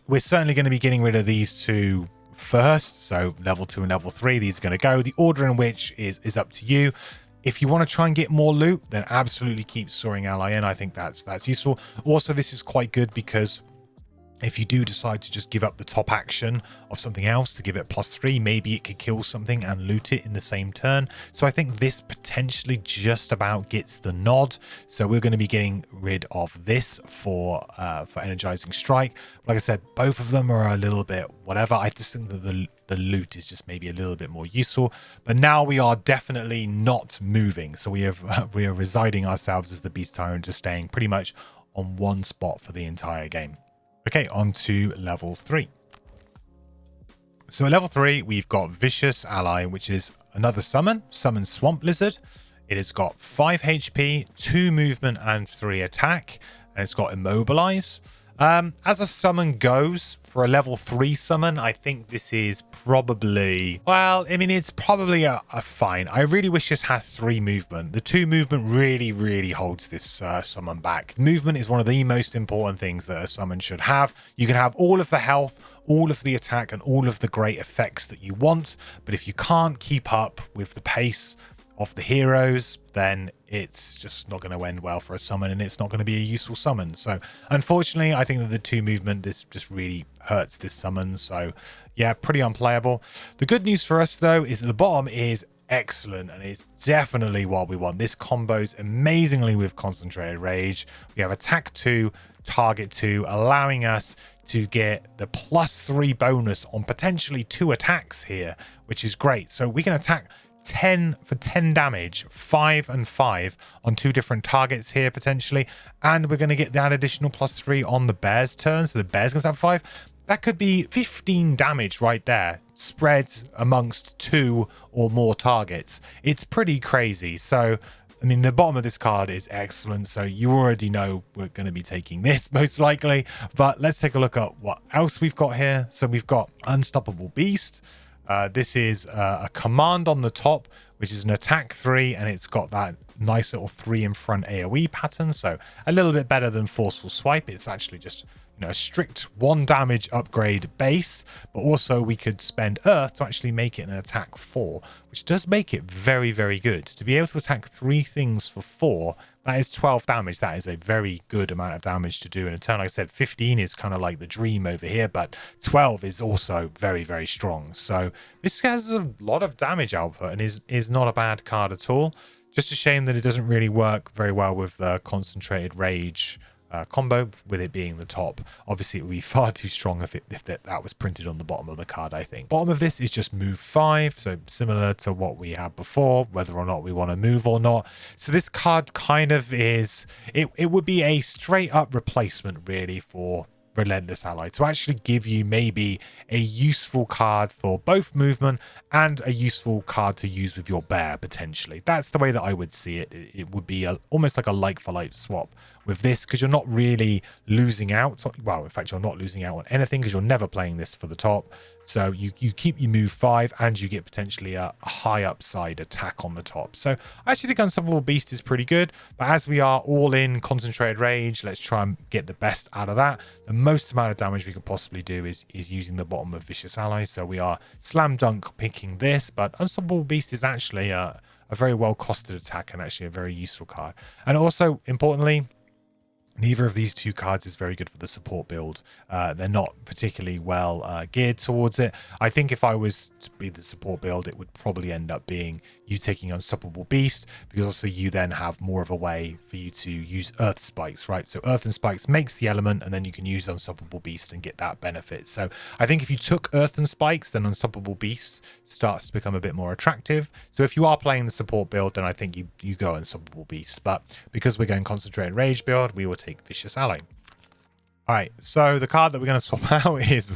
We're certainly going to be getting rid of these two first. So level 2 and level 3, these are going to go. The order in which is up to you. If you want to try and get more loot, then absolutely keep Soaring Ally in. I think that's useful. Also, this is quite good because If you do decide to just give up the top action of something else to give it +3, maybe it could kill something and loot it in the same turn. So I think this potentially just about gets the nod. So we're going to be getting rid of this for energizing strike. Like I said, both of them are a little bit whatever. I just think that the loot is just maybe a little bit more useful. But now we are definitely not moving. So we are residing ourselves as the Beast Tyrant, just staying pretty much on one spot for the entire game. Okay, on to level 3. So at level 3, we've got Vicious Ally, which is another summon Swamp Lizard. It has got 5 HP, 2 movement, and 3 attack. And it's got Immobilize. As a summon goes, for a level 3 summon, I think this is probably, well, I mean, it's probably a fine. I really wish this had 3 movement. The 2 movement really holds this summon back. Movement is one of the most important things that a summon should have. You can have all of the health, all of the attack, and all of the great effects that you want, but if you can't keep up with the pace of the heroes, then it's just not going to end well for a summon, and it's not going to be a useful summon. So unfortunately, I think that the 2 movement, this just really hurts this summon. So yeah, pretty unplayable. The good news for us though is that the bottom is excellent, and it's definitely what we want. This combos amazingly with Concentrated Rage. We have attack 2, target 2, allowing us to get the +3 bonus on potentially 2 attacks here, which is great. So we can attack 10 for 10 damage, 5 and 5 on 2 different targets here potentially, and we're going to get that additional +3 on the bear's turn, so the bear's going to have 5. That could be 15 damage right there, spread amongst 2 or more targets. It's pretty crazy. So I mean, the bottom of this card is excellent, so you already know we're going to be taking this most likely. But let's take a look at what else we've got here. So we've got Unstoppable Beast. This is a command on the top, which is an attack 3, and it's got that nice little 3 in front AoE pattern. So a little bit better than Forceful Swipe. It's actually just, you know, a strict 1 damage upgrade base, but also we could spend Earth to actually make it an attack 4, which does make it very good. To be able to attack 3 things for 4, that is 12 damage. That is a very good amount of damage to do in a turn. Like I said, 15 is kind of like the dream over here, but 12 is also very strong. So this has a lot of damage output and is not a bad card at all. Just a shame that it doesn't really work very well with the Concentrated Rage combo, with it being the top. Obviously, it would be far too strong if that was printed on the bottom of the card, I think. Bottom of this is just move 5, so similar to what we had before, whether or not we want to move or not. So this card kind of is, it would be a straight up replacement really for Relentless Ally, to actually give you maybe a useful card for both movement and a useful card to use with your bear potentially. That's the way that I would see it. It would be almost like a like for like swap with this, because you're not really losing out. Well, in fact, you're not losing out on anything because you're never playing this for the top. So you keep your move 5 and you get potentially a high upside attack on the top. So I actually think Unstoppable Beast is pretty good, but as we are all in Concentrated Rage, let's try and get the best out of that. The most amount of damage we could possibly do is using the bottom of Vicious Ally. So we are slam dunk picking this, but Unstoppable Beast is actually a very well costed attack and actually a very useful card. And also importantly, neither of these 2 cards is very good for the support build. They're not particularly well geared towards it. I think if I was to be the support build, it would probably end up being you taking Unstoppable Beast, because obviously you then have more of a way for you to use Earth Spikes, right? So Earth and Spikes makes the element, and then you can use Unstoppable Beast and get that benefit. So I think if you took Earth and Spikes, then Unstoppable Beast starts to become a bit more attractive. So if you are playing the support build, then I think you go Unstoppable Beast. But because we're going Concentrated Rage build, we will take Vicious Ally. All right, so the card that we're going to swap out is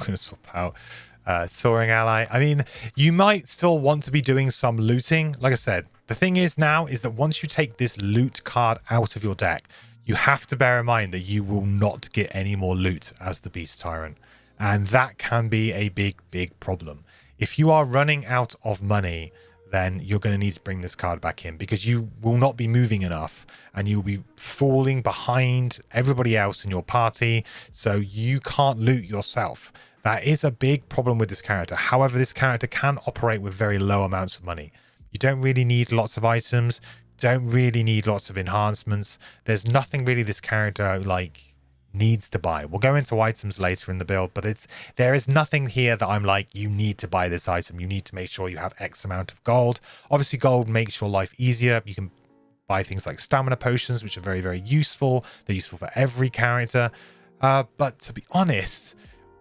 Soaring Ally. I mean, you might still want to be doing some looting. Like I said, the thing is now is that once you take this loot card out of your deck, you have to bear in mind that you will not get any more loot as the Beast Tyrant. And that can be a big problem. If you are running out of money, then you're going to need to bring this card back in, because you will not be moving enough and you'll be falling behind everybody else in your party, so you can't loot yourself. That is a big problem with this character. However, this character can operate with very low amounts of money. You don't really need lots of items, don't really need lots of enhancements. There's nothing really this character like needs to buy. We'll go into items later in the build, but there is nothing here that I'm like, you need to buy this item. You need to make sure you have X amount of gold. Obviously, gold makes your life easier. You can buy things like stamina potions, which are very, very useful. They're useful for every character. But to be honest,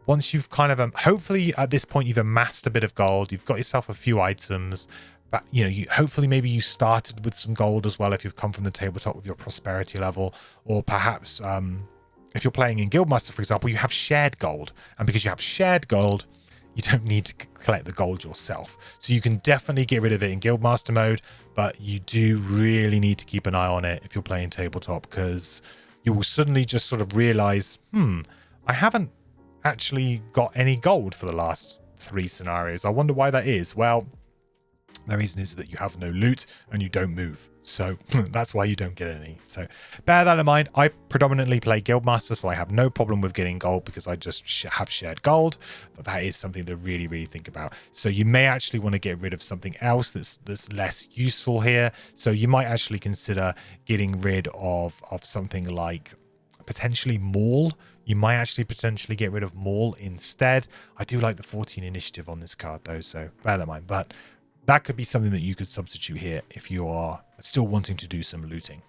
once you've kind of, hopefully at this point, you've amassed a bit of gold. You've got yourself a few items. But, you know, hopefully maybe you started with some gold as well if you've come from the tabletop with your prosperity level. Or perhaps if you're playing in Guildmaster, for example, you have shared gold. And because you have shared gold, you don't need to collect the gold yourself. So you can definitely get rid of it in Guildmaster mode, but you do really need to keep an eye on it if you're playing tabletop, because you will suddenly just sort of realize, I haven't actually got any gold for the last 3 scenarios. I wonder why that is. Well, the reason is that you have no loot and you don't move. So that's why you don't get any. So bear that in mind. I predominantly play Guildmaster, so I have no problem with getting gold because I just have shared gold. But that is something to really, really think about. So you may actually want to get rid of something else that's less useful here. So you might actually consider getting rid of something like potentially Maul. You might actually potentially get rid of Maul instead. I do like the 14 initiative on this card though, so bear that in mind. But that could be something that you could substitute here if you are still wanting to do some looting.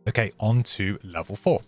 Okay, on to level 4.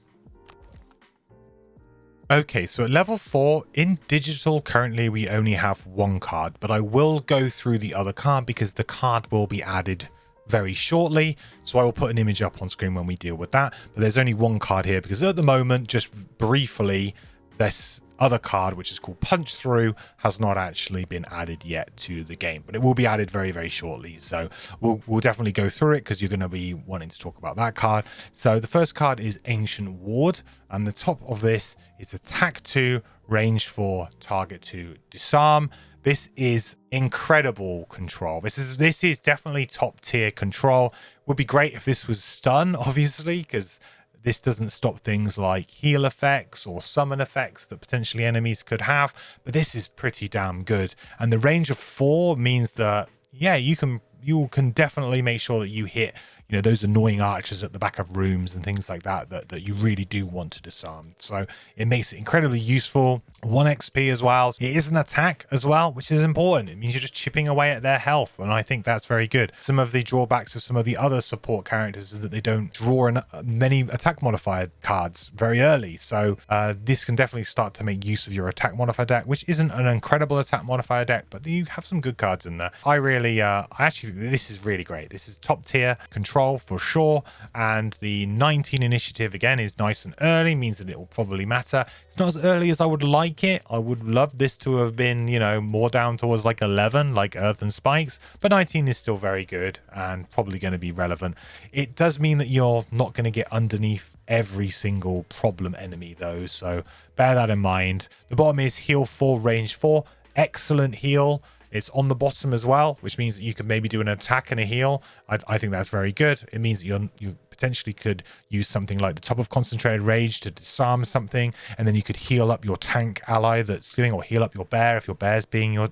Okay, so at level 4, in digital, currently we only have 1 card, but I will go through the other card because the card will be added very shortly. So I will put an image up on screen when we deal with that. But there's only 1 card here because at the moment, just briefly, this other card, which is called Punch Through, has not actually been added yet to the game, but it will be added very, very shortly. So we'll definitely go through it because you're going to be wanting to talk about that card. So the first card is Ancient Ward, and the top of this is attack 2, range 4, target 2, disarm. This is incredible control. This is definitely top tier control. Would be great if this was stun, obviously, because this doesn't stop things like heal effects or summon effects that potentially enemies could have, but this is pretty damn good. And the range of 4 means that, yeah, you can definitely make sure that you hit, you know, those annoying archers at the back of rooms and things like that that you really do want to disarm. So it makes it incredibly useful. 1 XP as well. It is an attack as well, which is important. It means you're just chipping away at their health, and I think that's very good. Some of the drawbacks of some of the other support characters is that they don't draw many attack modifier cards very early. So this can definitely start to make use of your attack modifier deck, which isn't an incredible attack modifier deck, but you have some good cards in there. I really, this is really great. This is top tier control for sure, and the 19 initiative again is nice and early, means that it will probably matter. It's not as early as I would like it. I would love this to have been, you know, more down towards like 11, like Earth and Spikes, but 19 is still very good and probably going to be relevant. It does mean that you're not going to get underneath every single problem enemy though, so bear that in mind. The bottom is heal 4, range 4, excellent heal. It's on the bottom as well, which means that you could maybe do an attack and a heal. I think that's very good. It means that you potentially could use something like the top of Concentrated Rage to disarm something, and then you could heal up your tank ally that's doing, or heal up your bear if your bear's being your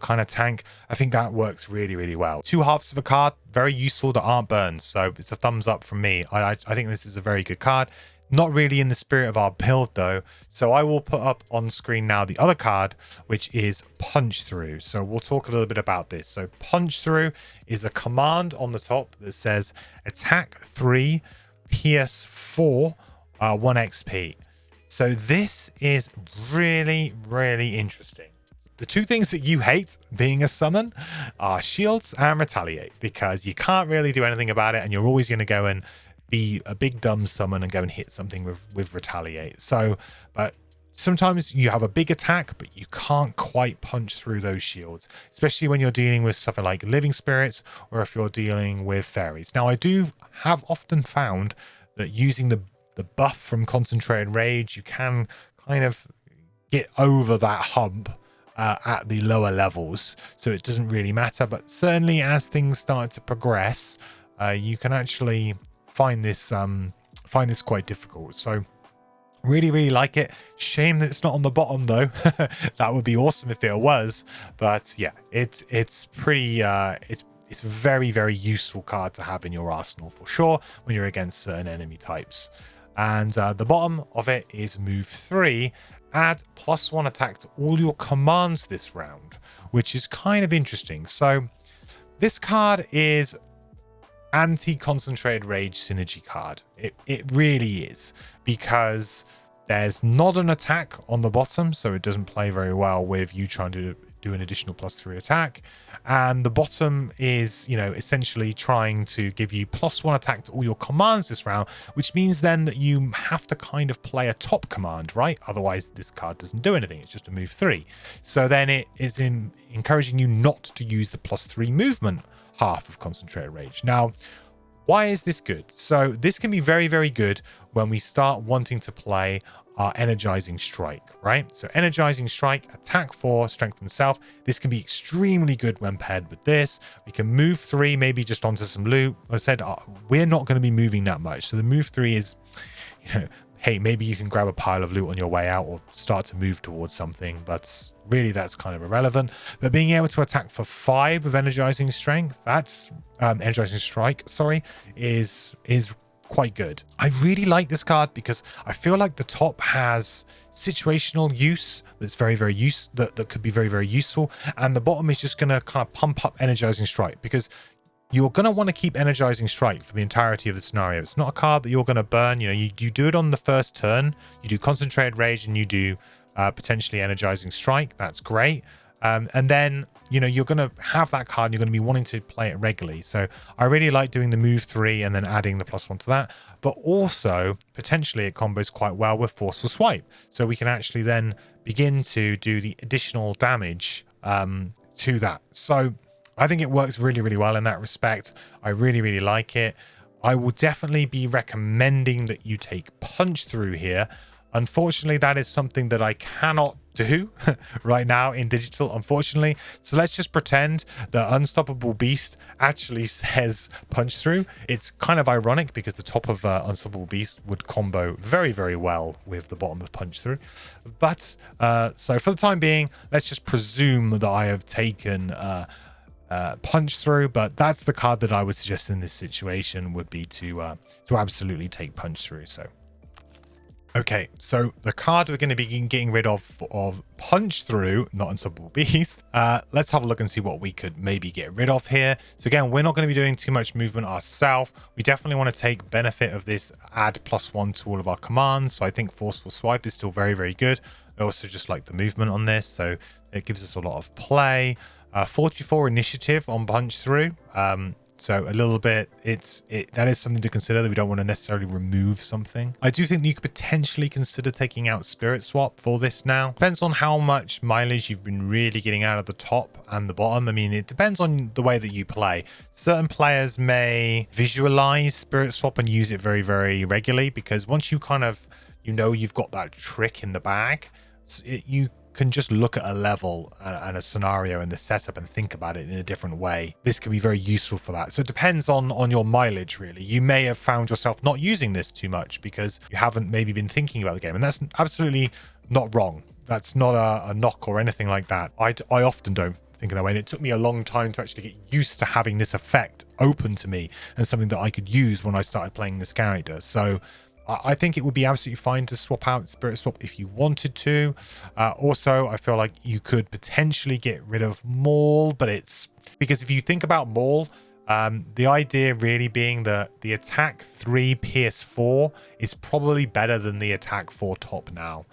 kind of tank. I think that works really, really well. 2 halves of a card, very useful that aren't burned. So it's a thumbs up from me. I think this is a very good card. Not really in the spirit of our build though, so I will put up on screen now the other card, which is Punch Through. So we'll talk a little bit about this. So Punch Through is a command on the top that says attack 3, pierce 4, 1 XP. So this is really, really interesting. The 2 things that you hate being a summon are shields and retaliate, because you can't really do anything about it and you're always going to go and be a big dumb summon and go and hit something with retaliate. So but sometimes you have a big attack but you can't quite punch through those shields, especially when you're dealing with something like living spirits or if you're dealing with fairies. Now I have often found that using the buff from Concentrated Rage, you can kind of get over that hump at the lower levels, so it doesn't really matter. But certainly as things start to progress, you can actually find this quite difficult. So really, really like it. Shame that it's not on the bottom though. That would be awesome if it was. But yeah, it's pretty it's a very, very useful card to have in your arsenal for sure when you're against certain enemy types. And the bottom of it is move 3. Add +1 attack to all your commands this round, which is kind of interesting. So this card is anti-concentrated rage synergy card. It really is, because there's not an attack on the bottom, so it doesn't play very well with you trying to do an additional +3 attack. And the bottom is, you know, essentially trying to give you +1 attack to all your commands this round, which means then that you have to kind of play a top command, right? Otherwise this card doesn't do anything. It's just a move 3. So then it is encouraging you not to use the +3 movement half of concentrated rage. Now, why is this good? So this can be very, very good when we start wanting to play our energizing strike, right? So energizing strike, attack 4, strengthen self. This can be extremely good when paired with this. We can move 3, maybe just onto some loot. Like I said, we're not going to be moving that much. So the move 3 is, you know, hey, maybe you can grab a pile of loot on your way out or start to move towards something, but really that's kind of irrelevant. But being able to attack for 5 with energizing strength, that's energizing strike, sorry, is quite good. I really like this card because I feel like the top has situational use that's very, very that could be very, very useful, and the bottom is just going to kind of pump up energizing strike, because you're going to want to keep energizing strike for the entirety of the scenario. It's not a card that you're going to burn. You know, you do it on the first turn, you do concentrated rage, and you do potentially energizing strike. That's great. And then, you know, you're going to have that card and you're going to be wanting to play it regularly. So I really like doing the move 3 and then adding the +1 to that. But also, potentially, it combos quite well with forceful swipe. So we can actually then begin to do the additional damage to that. So I think it works really, really well in that respect. I really, really like it. I will definitely be recommending that you take punch through here. Unfortunately, that is something that I cannot do right now in digital, unfortunately. So let's just pretend that Unstoppable Beast actually says punch through. It's kind of ironic because the top of Unstoppable Beast would combo very, very well with the bottom of punch through. But so for the time being, let's just presume that I have taken punch through, but that's the card that I would suggest in this situation would be to absolutely take punch through. So okay, so the card we're going to be getting rid of punch through, not Unstoppable Beast. Let's have a look and see what we could maybe get rid of here. So again, we're not going to be doing too much movement ourselves. We definitely want to take benefit of this add +1 to all of our commands. So I think forceful swipe is still very, very good. I also just like the movement on this, so it gives us a lot of play. 44 initiative on punch through. So a little bit, that is something to consider, that we don't want to necessarily remove something. I do think that you could potentially consider taking out Spirit Swap for this now. Depends on how much mileage you've been really getting out of the top and the bottom. I mean, it depends on the way that you play. Certain players may visualize Spirit Swap and use it very, very regularly, because once you kind of, you know, you've got that trick in the bag, you can just look at a level and a scenario and the setup and think about it in a different way. This can be very useful for that. So it depends on your mileage, really. You may have found yourself not using this too much because you haven't maybe been thinking about the game, and that's absolutely not wrong. That's not a knock or anything like that. I often don't think of that way, and it took me a long time to actually get used to having this effect open to me and something that I could use when I started playing this character. So I think it would be absolutely fine to swap out Spirit Swap if you wanted to. Also, I feel like you could potentially get rid of Maul, but it's because if you think about Maul, the idea really being that the attack 3 PS4 is probably better than the attack 4 top now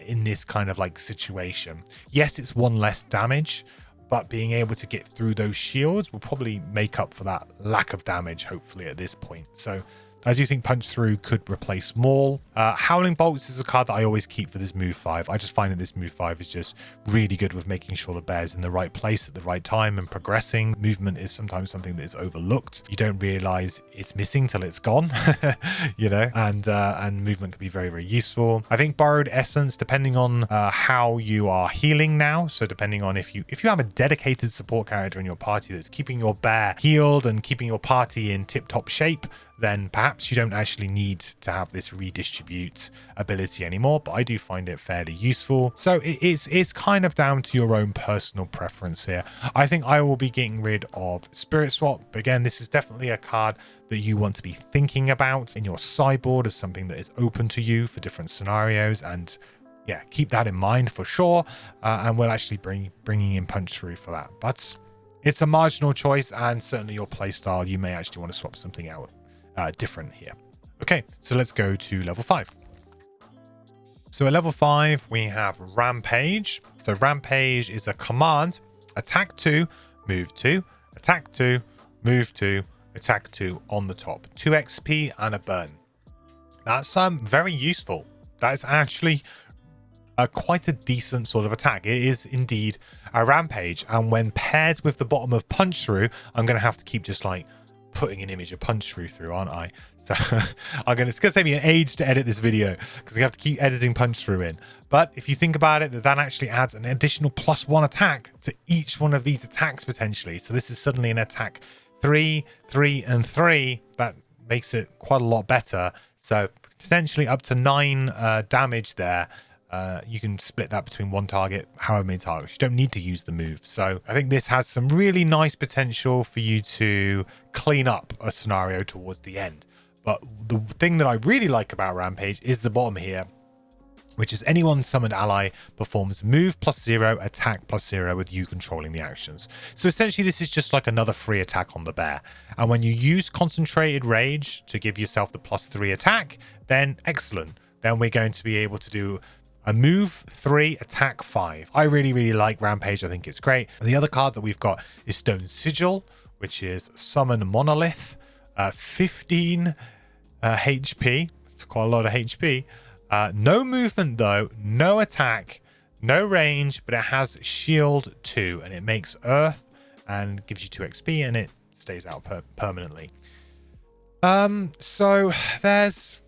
in this kind of like situation. Yes, it's 1 less damage, but being able to get through those shields will probably make up for that lack of damage, hopefully, at this point. So I do think punch through could replace Maul. Howling Bolts is a card that I always keep for this move 5. I just find that this move 5 is just really good with making sure the bear's in the right place at the right time and progressing. Movement is sometimes something that is overlooked. You don't realize it's missing till it's gone, you know, and movement can be very, very useful. I think Borrowed Essence, depending on how you are healing now, so depending on if you have a dedicated support character in your party that's keeping your bear healed and keeping your party in tip-top shape, then perhaps perhaps you don't actually need to have this redistribute ability anymore, but I do find it fairly useful. So it's kind of down to your own personal preference here. I think I will be getting rid of Spirit Swap. But again, this is definitely a card that you want to be thinking about in your sideboard as something that is open to you for different scenarios, and yeah, keep that in mind for sure. And we'll actually bringing in Punch Through for that. But it's a marginal choice, and certainly your playstyle, you may actually want to swap something out different here. Okay, so let's go to level 5. So at level 5, we have Rampage. So Rampage is a command: attack 2, move 2, attack 2, move 2, attack 2 on the top. 2 XP and a burn. That's very useful. That is actually quite a decent sort of attack. It is indeed a Rampage, and when paired with the bottom of Punch Through, I'm going to have to keep just like putting an image of Punch Through, aren't I? So it's going to take me an age to edit this video because I have to keep editing Punch Through in. But if you think about it, that actually adds an additional +1 attack to each one of these attacks potentially. So this is suddenly an attack 3, 3, and 3. That makes it quite a lot better. So potentially up to 9 damage there. You can split that between one target, however many targets. You don't need to use the move. So I think this has some really nice potential for you to clean up a scenario towards the end. But the thing that I really like about Rampage is the bottom here, which is anyone summoned ally performs move +0, attack +0 with you controlling the actions. So essentially this is just like another free attack on the bear. And when you use concentrated rage to give yourself the +3 attack, then excellent. Then we're going to be able to do a move 3, attack 5. I really like Rampage. I think it's great. And the other card that we've got is Stone Sigil, which is summon monolith, 15 HP. It's quite a lot of HP. No movement though, no attack, no range, but it has shield 2, and it makes earth and gives you 2 XP, and it stays out permanently. So there's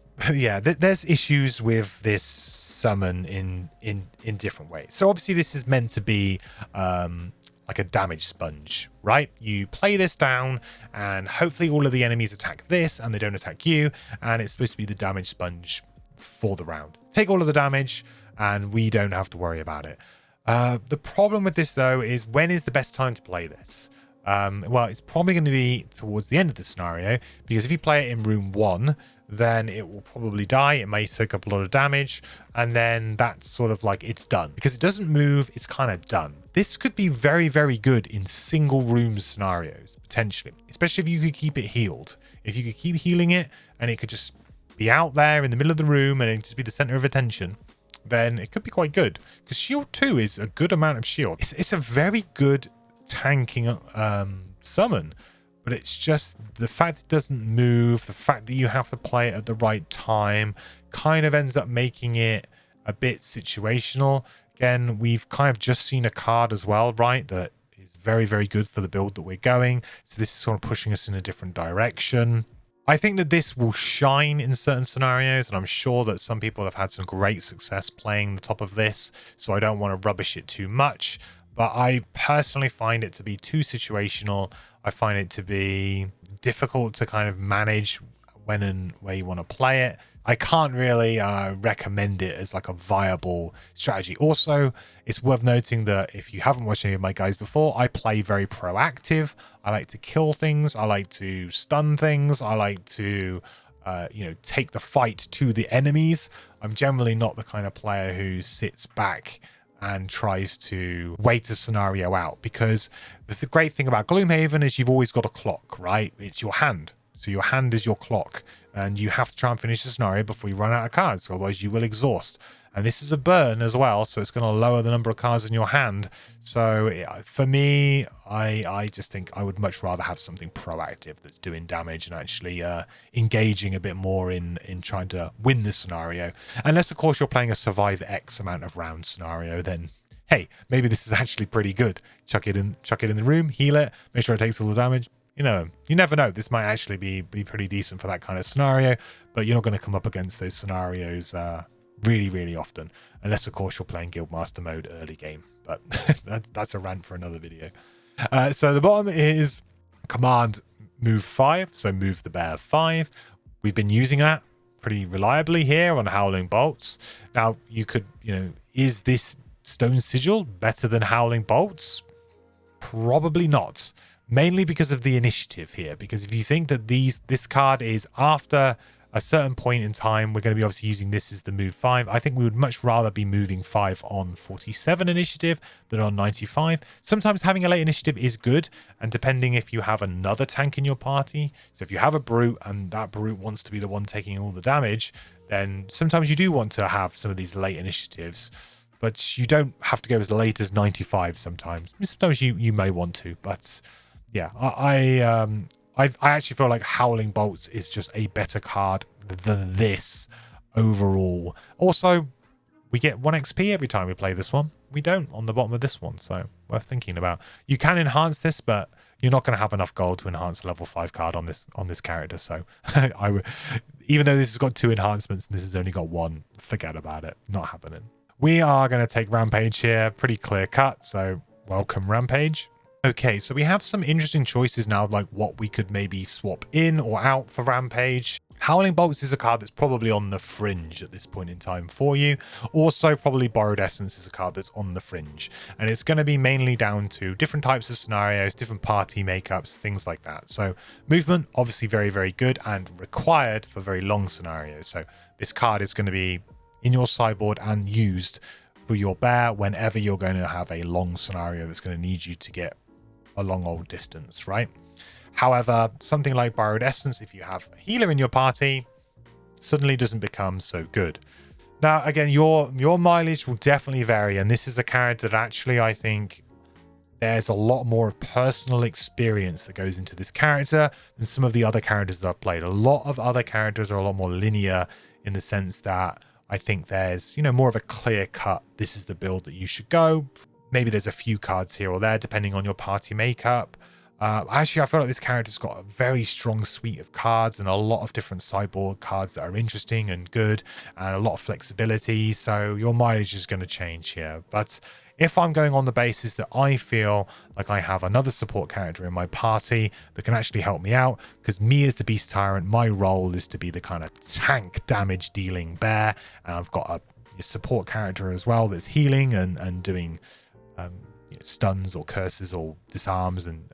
issues with this summon in different ways. So obviously this is meant to be like a damage sponge, right? You play this down and hopefully all of the enemies attack this and they don't attack you, and it's supposed to be the damage sponge for the round. Take all of the damage and we don't have to worry about it. The problem with this though is, when is the best time to play this? Well, it's probably going to be towards the end of the scenario, because if you play it in room 1, then it will probably die. It may soak up a lot of damage, and then that's sort of like it's done. Because it doesn't move, it's kind of done. This could be very good in single room scenarios, potentially, especially if you could keep it healed. If you could keep healing it and it could just be out there in the middle of the room and it just be the center of attention, then it could be quite good. Because shield 2 is a good amount of shield. It's a very good tanking summon, but it's just the fact it doesn't move, the fact that you have to play it at the right time kind of ends up making it a bit situational. Again, we've kind of just seen a card as well, right, that is very good for the build that we're going. So this is sort of pushing us in a different direction. I think that this will shine in certain scenarios, and I'm sure that some people have had some great success playing the top of this, so I don't want to rubbish it too much. But I personally find it to be too situational. I find it to be difficult to kind of manage when and where you want to play it. I can't really recommend it as like a viable strategy. Also, it's worth noting that if you haven't watched any of my guys before, I play very proactive. I like to kill things. I like to stun things. I like to, take the fight to the enemies. I'm generally not the kind of player who sits back and tries to wait a scenario out, because the great thing about Gloomhaven is you've always got a clock, right? It's your hand. So your hand is your clock, and you have to try and finish the scenario before you run out of cards, otherwise you will exhaust. And this is a burn as well, so it's going to lower the number of cards in your hand. So for me, I just think I would much rather have something proactive that's doing damage and actually engaging a bit more in trying to win the scenario. Unless, of course, you're playing a survive X amount of round scenario, then hey, maybe this is actually pretty good. Chuck it in the room, heal it, make sure it takes all the damage. You know, you never know. This might actually be pretty decent for that kind of scenario, but you're not going to come up against those scenarios really often, unless of course you're playing Guildmaster mode early game, but that's a rant for another video. So the bottom is command move 5, so move the bear 5. We've been using that pretty reliably here on Howling Bolts. Now, you could, is this Stone Sigil better than Howling Bolts? Probably not. Mainly because of the initiative here. Because if you think that this card is after a certain point in time, we're going to be obviously using this as the move 5. I think we would much rather be moving 5 on 47 initiative than on 95. Sometimes having a late initiative is good, and depending if you have another tank in your party, so if you have a brute and that brute wants to be the one taking all the damage, then sometimes you do want to have some of these late initiatives, but you don't have to go as late as 95 sometimes. Sometimes you may want to, but yeah, I actually feel like Howling Bolts is just a better card than this overall. Also, we get 1 XP every time we play this one. We don't on the bottom of this one, so worth thinking about. You can enhance this, but you're not going to have enough gold to enhance a level 5 card on this character. So even though this has got 2 enhancements and this has only got 1, forget about it. Not happening. We are going to take Rampage here. Pretty clear cut, so welcome Rampage. Okay, so we have some interesting choices now, like what we could maybe swap in or out for Rampage. Howling Bolts is a card that's probably on the fringe at this point in time for you. Also, probably Borrowed Essence is a card that's on the fringe. And it's going to be mainly down to different types of scenarios, different party makeups, things like that. So movement, obviously very, very good and required for very long scenarios. So this card is going to be in your sideboard and used for your bear whenever you're going to have a long scenario that's going to need you to get a long old distance, right? However, something like Borrowed Essence, if you have a healer in your party, suddenly doesn't become so good. Now, again, your mileage will definitely vary, and this is a character that actually I think there's a lot more of personal experience that goes into this character than some of the other characters that I've played. A lot of other characters are a lot more linear in the sense that I think there's, more of a clear cut, this is the build that you should go. Maybe there's a few cards here or there, depending on your party makeup. Actually, I feel like this character's got a very strong suite of cards and a lot of different sideboard cards that are interesting and good and a lot of flexibility. So your mileage is going to change here. But if I'm going on the basis that I feel like I have another support character in my party that can actually help me out, because me as the Beast Tyrant, my role is to be the kind of tank damage dealing bear. And I've got a support character as well that's healing and doing stuns or curses or disarms and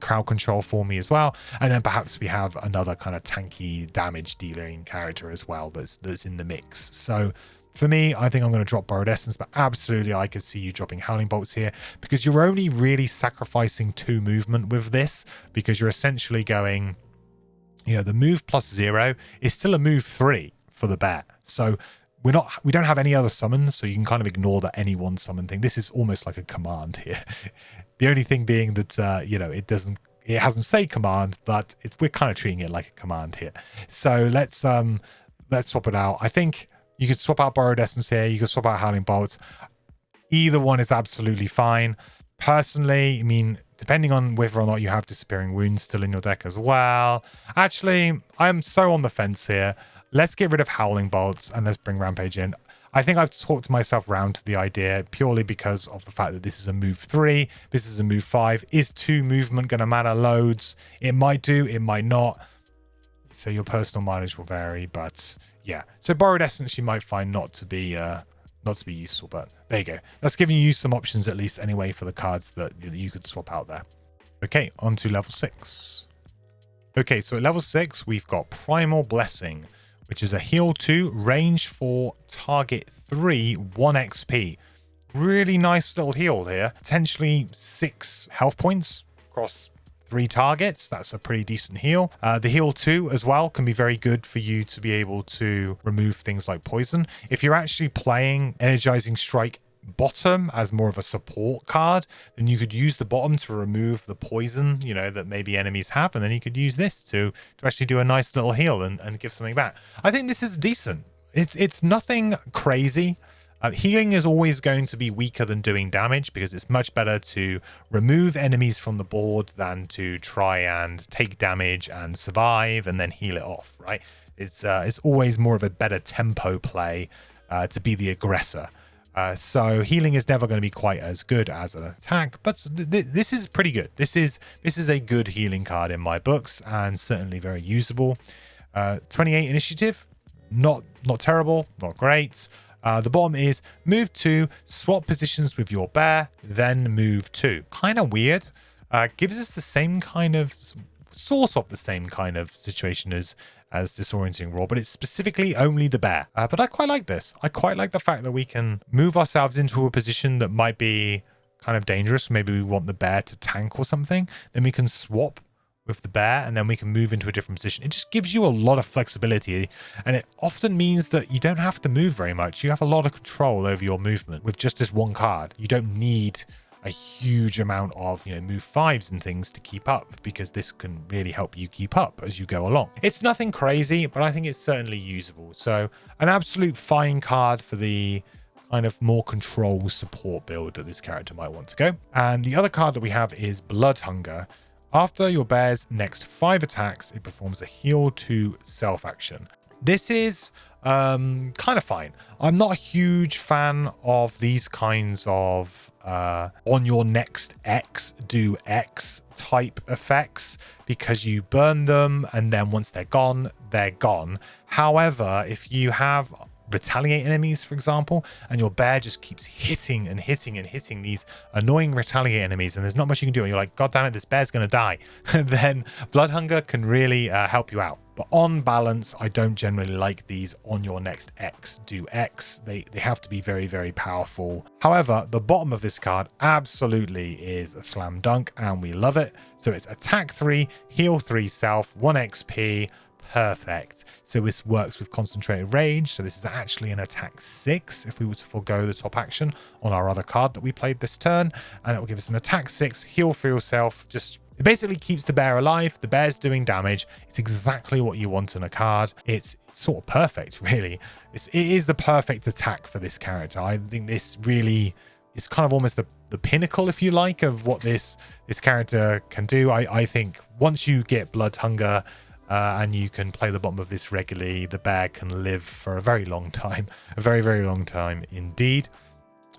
crowd control for me as well. And then perhaps we have another kind of tanky damage dealing character as well that's in the mix. So for me, I think I'm going to drop Borrowed Essence, but absolutely I could see you dropping Howling Bolts here because you're only really sacrificing 2 movement with this, because you're essentially going, the move +0 is still a move 3 for the bear. So we don't have any other summons, so you can kind of ignore that any one summon thing. This is almost like a command here. The only thing being that it hasn't say command, but we're kind of treating it like a command here. So let's swap it out. I think you could swap out Borrowed Essence here. You could swap out Howling Bolts. Either one is absolutely fine. Personally, I mean, depending on whether or not you have Disappearing Wounds still in your deck as well. Actually, I'm so on the fence here. Let's get rid of Howling Bolts and let's bring Rampage in. I think I've talked myself round to the idea purely because of the fact that this is a move 3, this is a move 5. Is 2 movement going to matter loads? It might do, it might not. So your personal mileage will vary, but yeah. So Borrowed Essence you might find not to be useful, but there you go. That's giving you some options at least anyway for the cards that you could swap out there. Okay, on to level 6. Okay, so at level 6 we've got Primal Blessing, which is a heal 2, range 4, target 3, 1 XP. Really nice little heal here. Potentially 6 health points across 3 targets. That's a pretty decent heal. The heal 2 as well can be very good for you to be able to remove things like poison. If you're actually playing Energizing Strike bottom as more of a support card, then you could use the bottom to remove the poison that maybe enemies have, and then you could use this to actually do a nice little heal and give something back. I think this is decent. It's nothing crazy. Healing is always going to be weaker than doing damage because it's much better to remove enemies from the board than to try and take damage and survive and then heal it off, right? It's always more of a better tempo play to be the aggressor. So healing is never going to be quite as good as an attack, but this is pretty good. This is a good healing card in my books and certainly very usable. 28 initiative, not terrible, not great. The bottom is move 2, swap positions with your bear, then move 2. Kind of weird. Gives us the same kind of, sort of the same kind of situation as disorienting roar, but it's specifically only the bear. But I quite like this. I quite like the fact that we can move ourselves into a position that might be kind of dangerous. Maybe we want the bear to tank or something. Then we can swap with the bear and then we can move into a different position. It just gives you a lot of flexibility, and it often means that you don't have to move very much. You have a lot of control over your movement with just this one card. You don't need a huge amount of, you know, move 5s and things to keep up, because this can really help you keep up as you go along. It's nothing crazy, but I think it's certainly usable. So an absolute fine card for the kind of more control support build that this character might want to go. And the other card that we have is Blood Hunger. After your bear's next 5 attacks, it performs a heal to self action. This is kind of fine. I'm not a huge fan of these kinds of on your next X, do X type effects, because you burn them and then once they're gone, they're gone. However, if you have retaliate enemies, for example, and your bear just keeps hitting and hitting and hitting these annoying retaliate enemies, and there's not much you can do, and you're like, God damn it, this bear's gonna die, then Blood Hunger can really help you out. But on balance, I don't generally like these on your next X, do X. They have to be very, very powerful. However, the bottom of this card absolutely is a slam dunk, and we love it. So it's attack 3, heal 3 self, 1 XP, perfect. So this works with concentrated rage. So this is actually an attack 6 if we were to forego the top action on our other card that we played this turn, and it will give us an attack 6, heal for yourself. Just, it basically keeps the bear alive. The bear's doing damage. It's exactly what you want in a card. It's sort of perfect, really. It is the perfect attack for this character. I think this really is kind of almost the pinnacle, if you like, of what this character can do. I think once you get Blood Hunger, and you can play the bottom of this regularly, the bear can live for a very long time, a very, very long time indeed.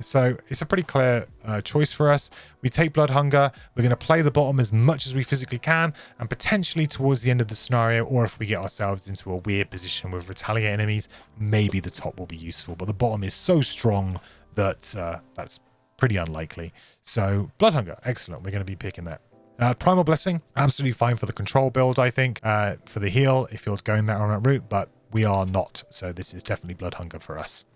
So it's a pretty clear choice for us. We take Blood Hunger, we're going to play the bottom as much as we physically can, and potentially towards the end of the scenario, or if we get ourselves into a weird position with retaliate enemies, maybe the top will be useful. But the bottom is so strong that that's pretty unlikely. So Blood Hunger, excellent. We're going to be picking that. Primal Blessing, absolutely fine for the control build, I think. For the heal, if you're going that on that route, but we are not. So this is definitely Blood Hunger for us.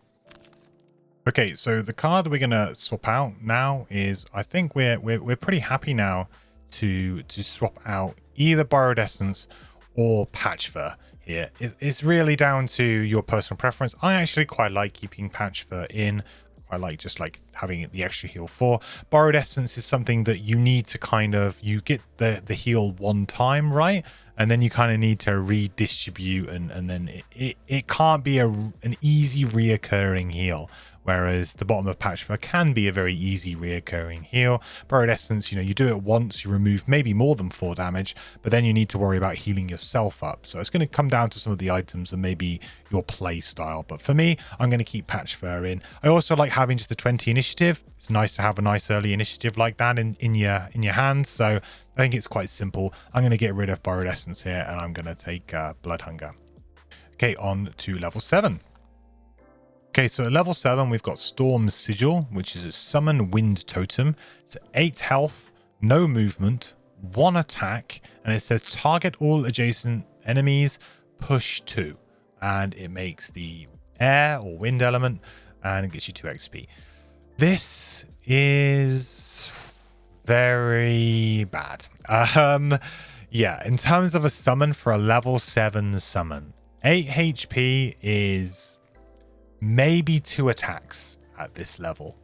Okay, so the card we're going to swap out now is, I think we're pretty happy now to swap out either Borrowed Essence or Patch Fur here. It's really down to your personal preference. I actually quite like keeping Patch Fur in. I like just like having the extra heal for. Borrowed Essence is something that you need to kind of, you get the heal one time, right? And then you kind of need to redistribute, and then it can't be an easy reoccurring heal. Whereas the bottom of Patch Fur can be a very easy reoccurring heal. Borrowed Essence, you know, you do it once, you remove maybe more than 4 damage, but then you need to worry about healing yourself up. So it's going to come down to some of the items and maybe your play style. But for me, I'm going to keep Patch Fur in. I also like having just the 20 initiative. It's nice to have a nice early initiative like that in your hands. So I think it's quite simple. I'm going to get rid of Borrowed Essence here, and I'm going to take Blood Hunger. Okay, on to level 7. Okay, so at level 7, we've got Storm Sigil, which is a summon wind totem. It's 8 health, no movement, 1 attack, and it says target all adjacent enemies, push 2. And it makes the air or wind element, and it gets you 2 XP. This is very bad. Yeah, in terms of a summon for a level 7 summon, 8 HP is maybe 2 attacks at this level,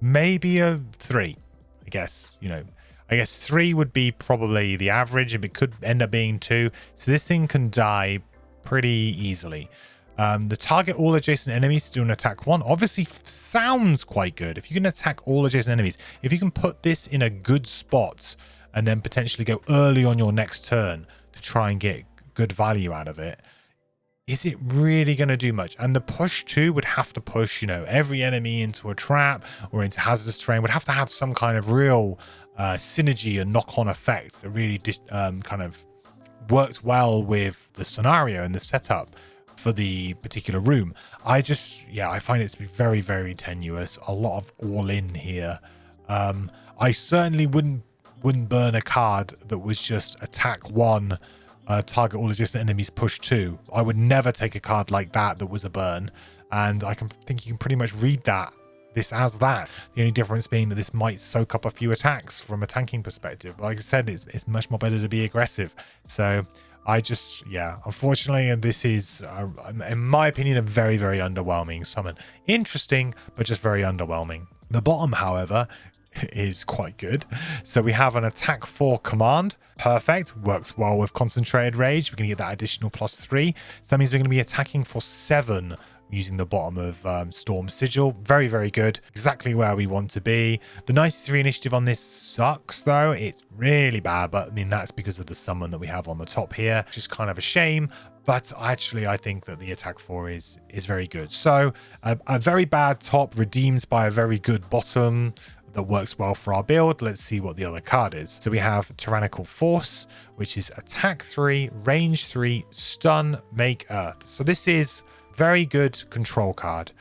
maybe a 3. I guess, you know, I guess 3 would be probably the average, and it could end up being 2. So this thing can die pretty easily. The target all adjacent enemies to do an attack 1 obviously sounds quite good. If you can attack all adjacent enemies, if you can put this in a good spot and then potentially go early on your next turn to try and get good value out of it, is it really going to do much? And the push 2 would have to push, you know, every enemy into a trap or into hazardous terrain. Would have to have some kind of real synergy and knock-on effect that really kind of works well with the scenario and the setup for the particular room. I find it to be very, very tenuous. A lot of all in here. I certainly wouldn't burn a card that was just attack 1, target all adjacent enemies, push 2. I would never take a card like that was a burn, and I think you can pretty much read this as that. The only difference being that this might soak up a few attacks from a tanking perspective. Like I said, it's much more better to be aggressive. So unfortunately, this is, in my opinion, a very, very underwhelming summon. Interesting, but just very underwhelming. The bottom, however, is quite good. So we have an attack 4 command. Perfect. Works well with concentrated rage. We're going to get that additional +3. So that means we're going to be attacking for 7 using the bottom of Storm Sigil. Very, very good. Exactly where we want to be. The 93 initiative on this sucks, though. It's really bad, but I mean, that's because of the summon that we have on the top here, which is kind of a shame. But actually, I think that the attack 4 is very good. So a very bad top redeemed by a very good bottom that works well for our build. Let's see what the other card is. So we have Tyrannical Force, which is attack 3, range 3, stun, make earth. So this is very good control card.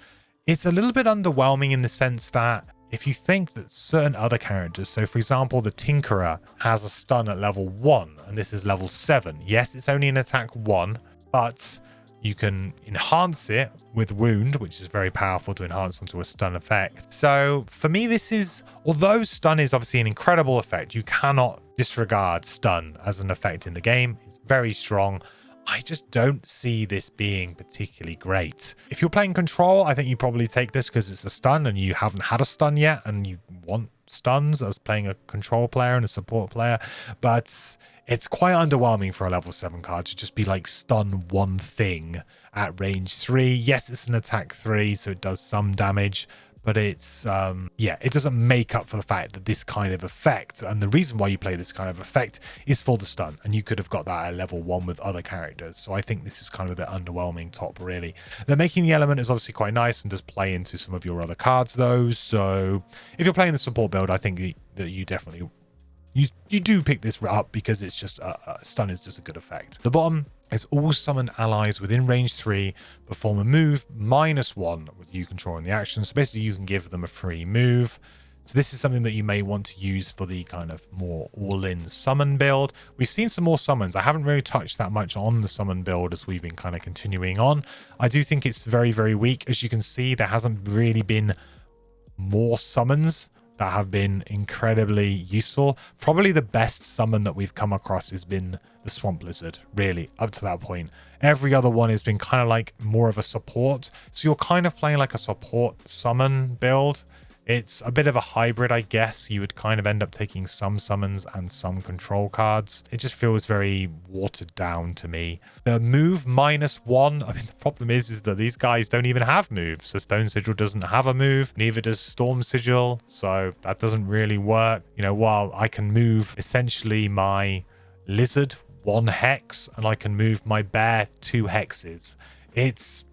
It's a little bit underwhelming in the sense that if you think that certain other characters, so for example, the Tinkerer has a stun at level 1, and this is level 7. Yes, it's only an attack 1, but you can enhance it with wound, which is very powerful to enhance onto a stun effect. So for me, this is, although stun is obviously an incredible effect, you cannot disregard stun as an effect in the game. It's very strong. I just don't see this being particularly great. If you're playing control, I think you probably take this because it's a stun and you haven't had a stun yet and you want stuns as playing a control player and a support player. But it's quite underwhelming for a level 7 card to just be like stun one thing at range 3. Yes, it's an attack 3, so it does some damage, but it's it doesn't make up for the fact that this kind of effect, and the reason why you play this kind of effect is for the stun, and you could have got that at level 1 with other characters. So I think this is kind of a bit underwhelming top, really. The making the element is obviously quite nice and does play into some of your other cards though. So if you're playing the support build, I think that you definitely you do pick this up because it's just stun is just a good effect. The bottom is all summoned allies within range 3 perform a move -1 with you controlling the action. So basically you can give them a free move. So this is something that you may want to use for the kind of more all-in summon build. We've seen some more summons. I haven't really touched that much on the summon build as we've been kind of continuing on. I do think it's very, very weak. As you can see, there hasn't really been more summons that have been incredibly useful. Probably the best summon that we've come across has been the Swamp Lizard, really, up to that point. Every other one has been kind of like more of a support. So you're kind of playing like a support summon build. It's a bit of a hybrid, I guess. You would kind of end up taking some summons and some control cards. It just feels very watered down to me. The move -1, I mean, the problem is that these guys don't even have moves. So Stone Sigil doesn't have a move, neither does Storm Sigil. So that doesn't really work. You know, while I can move essentially my Lizard 1 hex and I can move my Bear 2 hexes. It's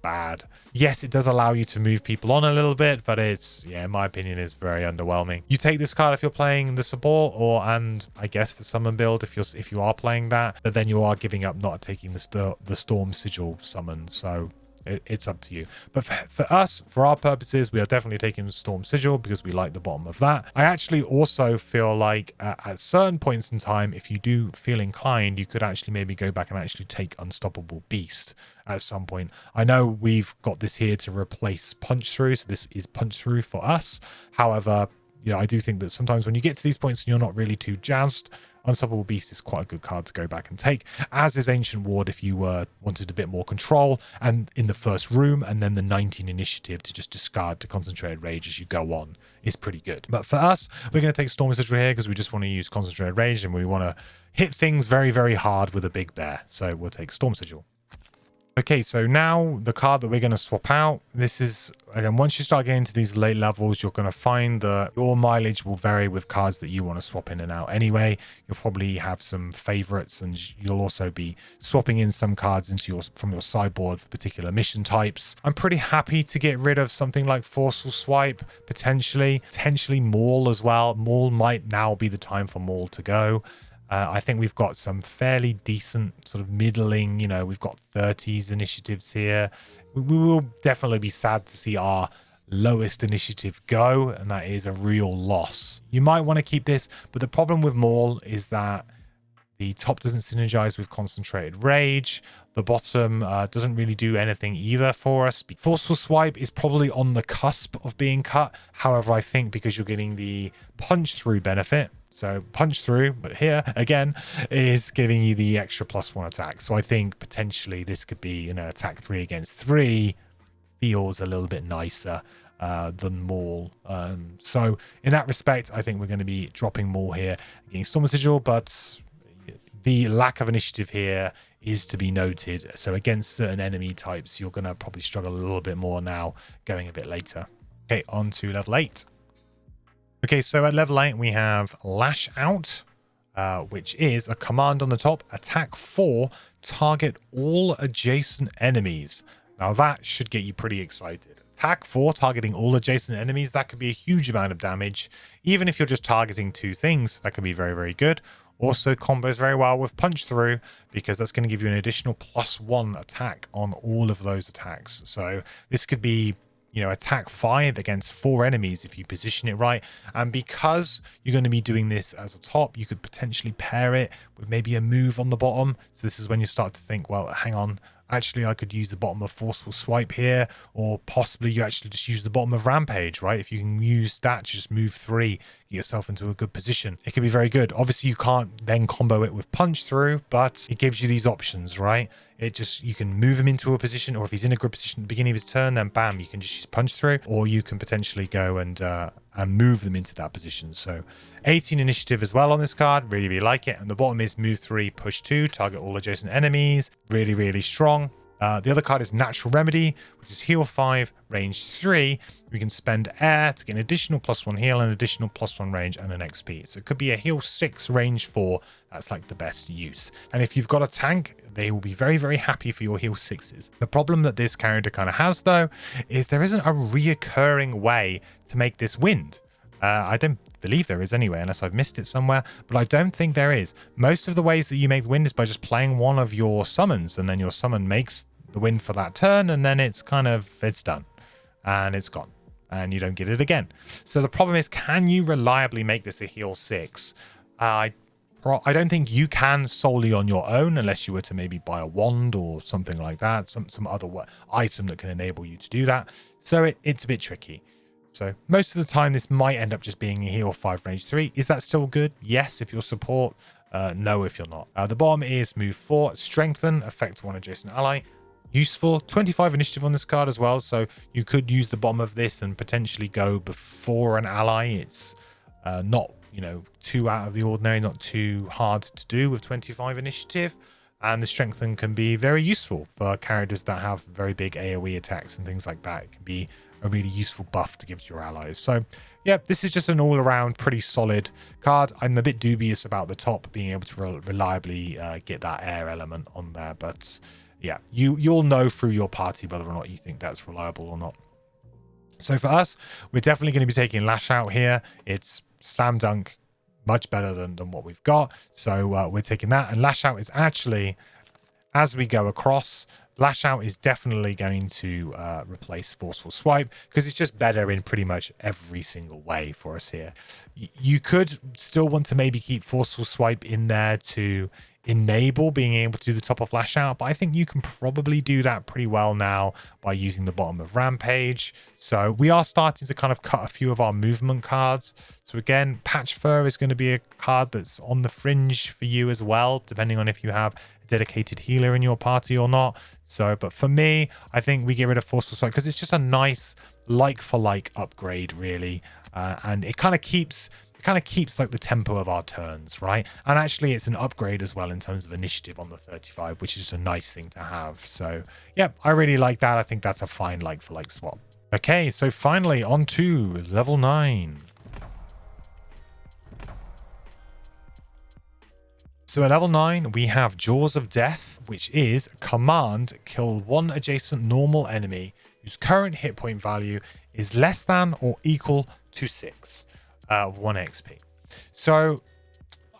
bad. Yes, it does allow you to move people on a little bit, but it's, yeah, in my opinion, is very underwhelming. You take this card if you're playing the support and I guess the summon build if you are playing that, but then you are giving up not taking the Storm Sigil summon. So it's up to you. But for us, for our purposes, we are definitely taking Storm Sigil because we like the bottom of that. I actually also feel like at certain points in time, if you do feel inclined, you could actually maybe go back and actually take Unstoppable Beast at some point. I know we've got this here to replace Punch Through, so this is Punch Through for us. However, you know, I do think that sometimes when you get to these points and you're not really too jazzed, Unstoppable Beast is quite a good card to go back and take, as is Ancient Ward if you wanted a bit more control, and in the first room, and then the 19 initiative to just discard to Concentrated Rage as you go on is pretty good. But for us, we're going to take Storm Sigil here because we just want to use Concentrated Rage and we want to hit things very, very hard with a big bear. So we'll take Storm Sigil. Okay, so now the card that we're going to swap out, this is, again, once you start getting to these late levels, you're going to find that your mileage will vary with cards that you want to swap in and out anyway. You'll probably have some favorites, and you'll also be swapping in some cards from your sideboard for particular mission types. I'm pretty happy to get rid of something like Forceful Swipe, potentially Maul as well. Maul might now be the time for Maul to go. I think we've got some fairly decent sort of middling, you know, we've got 30s initiatives here. We will definitely be sad to see our lowest initiative go, and that is a real loss. You might want to keep this, but the problem with Maul is that the top doesn't synergize with Concentrated Rage. The bottom doesn't really do anything either for us. Forceful Swipe is probably on the cusp of being cut. However, I think because you're getting the punch through benefit, so punch through, but here again is giving you the extra +1 attack. So I think potentially this could be, you know, attack 3 against 3 feels a little bit nicer than Maul. So in that respect, I think we're going to be dropping Maul here, getting Storm Sigil, but the lack of initiative here is to be noted. So against certain enemy types, you're going to probably struggle a little bit more now going a bit later. Okay, on to level 8. Okay, so at level 8, we have Lash Out, which is a command on the top, attack 4, target all adjacent enemies. Now that should get you pretty excited. Attack 4, targeting all adjacent enemies, that could be a huge amount of damage. Even if you're just targeting 2 things, that could be very, very good. Also combos very well with punch through, because that's going to give you an additional +1 attack on all of those attacks. So this could be, you know, attack 5 against 4 enemies if you position it right. And because you're going to be doing this as a top, you could potentially pair it with maybe a move on the bottom. So this is when you start to think, well, hang on, actually I could use the bottom of Forceful Swipe here, or possibly you actually just use the bottom of Rampage, right? If you can use that to just move 3, get yourself into a good position, it can be very good. Obviously you can't then combo it with punch through, but it gives you these options, right? It just, you can move him into a position, or if he's in a good position at the beginning of his turn, then bam, you can just use punch through, or you can potentially go and move them into that position. So 18 initiative as well on this card, really, really like it. And the bottom is move 3, push 2, target all adjacent enemies, really, really strong. The other card is Natural Remedy, which is heal 5, range 3. We can spend air to get an additional +1 heal, an additional +1 range, and an XP. So it could be a heal 6, range 4. That's like the best use. And if you've got a tank, they will be very, very happy for your heal 6s. The problem that this character kind of has, though, is there isn't a reoccurring way to make this wind. I don't believe there is anyway, unless I've missed it somewhere, but I don't think there is. Most of the ways that you make the wind is by just playing one of your summons, and then your summon makes the wind for that turn, and then it's kind of, it's done and it's gone and you don't get it again. So the problem is, can you reliably make this a heal 6? I don't think you can solely on your own, unless you were to maybe buy a wand or something like that, some other item that can enable you to do that. So it's a bit tricky. So most of the time this might end up just being a heal 5, range 3. Is that still good? Yes, if you're support. No, if you're not. The bottom is move 4, strengthen, affect 1 adjacent ally. Useful. 25 initiative on this card as well, so you could use the bottom of this and potentially go before an ally. It's not, you know, too out of the ordinary, not too hard to do with 25 initiative. And the strengthen can be very useful for characters that have very big AoE attacks and things like that. It can be a really useful buff to give to your allies. So yeah, this is just an all-around pretty solid card. I'm a bit dubious about the top being able to reliably get that air element on there, but yeah, you'll know through your party whether or not you think that's reliable or not. So for us, we're definitely going to be taking Lash Out here. It's slam dunk, much better than what we've got. So we're taking that. And Lash Out is actually, as we go across, Lash Out is definitely going to replace Forceful Swipe, because it's just better in pretty much every single way for us here. You could still want to maybe keep Forceful Swipe in there to enable being able to do the top of Lash Out, but I think you can probably do that pretty well now by using the bottom of Rampage. So we are starting to kind of cut a few of our movement cards. So again, Patch Fur is going to be a card that's on the fringe for you as well, depending on if you have a dedicated healer in your party or not. So, but for me, I think we get rid of Forceful Swipe because it's just a nice like-for-like upgrade, really. And it kind of keeps like the tempo of our turns, right? And actually it's an upgrade as well in terms of initiative on the 35, which is a nice thing to have. So yeah, I really like that. I think that's a fine like-for-like swap. Okay, so finally on to level 9. So at level 9, we have Jaws of Death, which is command, kill 1 adjacent normal enemy whose current hit point value is less than or equal to 6 of 1 XP. So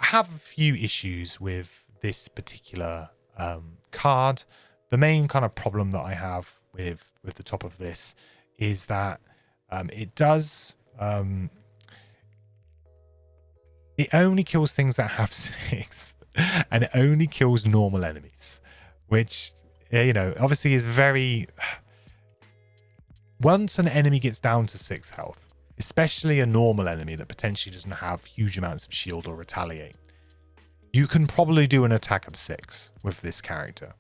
I have a few issues with this particular card. The main kind of problem that I have with the top of this is that it does it only kills things that have 6 and it only kills normal enemies, which, you know, obviously is very... Once an enemy gets down to 6 health, especially a normal enemy that potentially doesn't have huge amounts of shield or retaliate, you can probably do an attack of 6 with this character.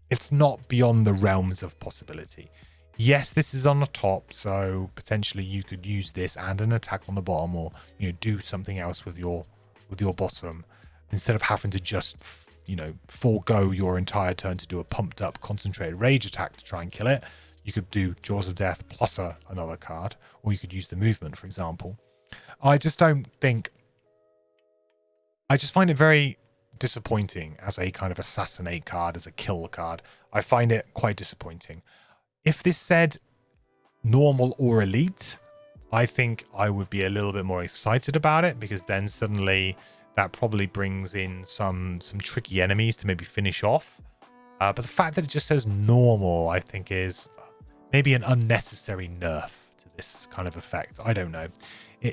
It's not beyond the realms of possibility. Yes, this is on the top, so potentially you could use this and an attack on the bottom, or, you know, do something else with your bottom instead of having to just, you know, forego your entire turn to do a pumped up concentrated rage attack to try and kill it. You could do Jaws of Death plus another card, or you could use the movement, for example. I just find it very disappointing as a kind of assassinate card, as a kill card. I find it quite disappointing. If this said normal or elite, I think I would be a little bit more excited about it, because then suddenly that probably brings in some tricky enemies to maybe finish off. But the fact that it just says normal, I think, is maybe an unnecessary nerf to this kind of effect. I don't know.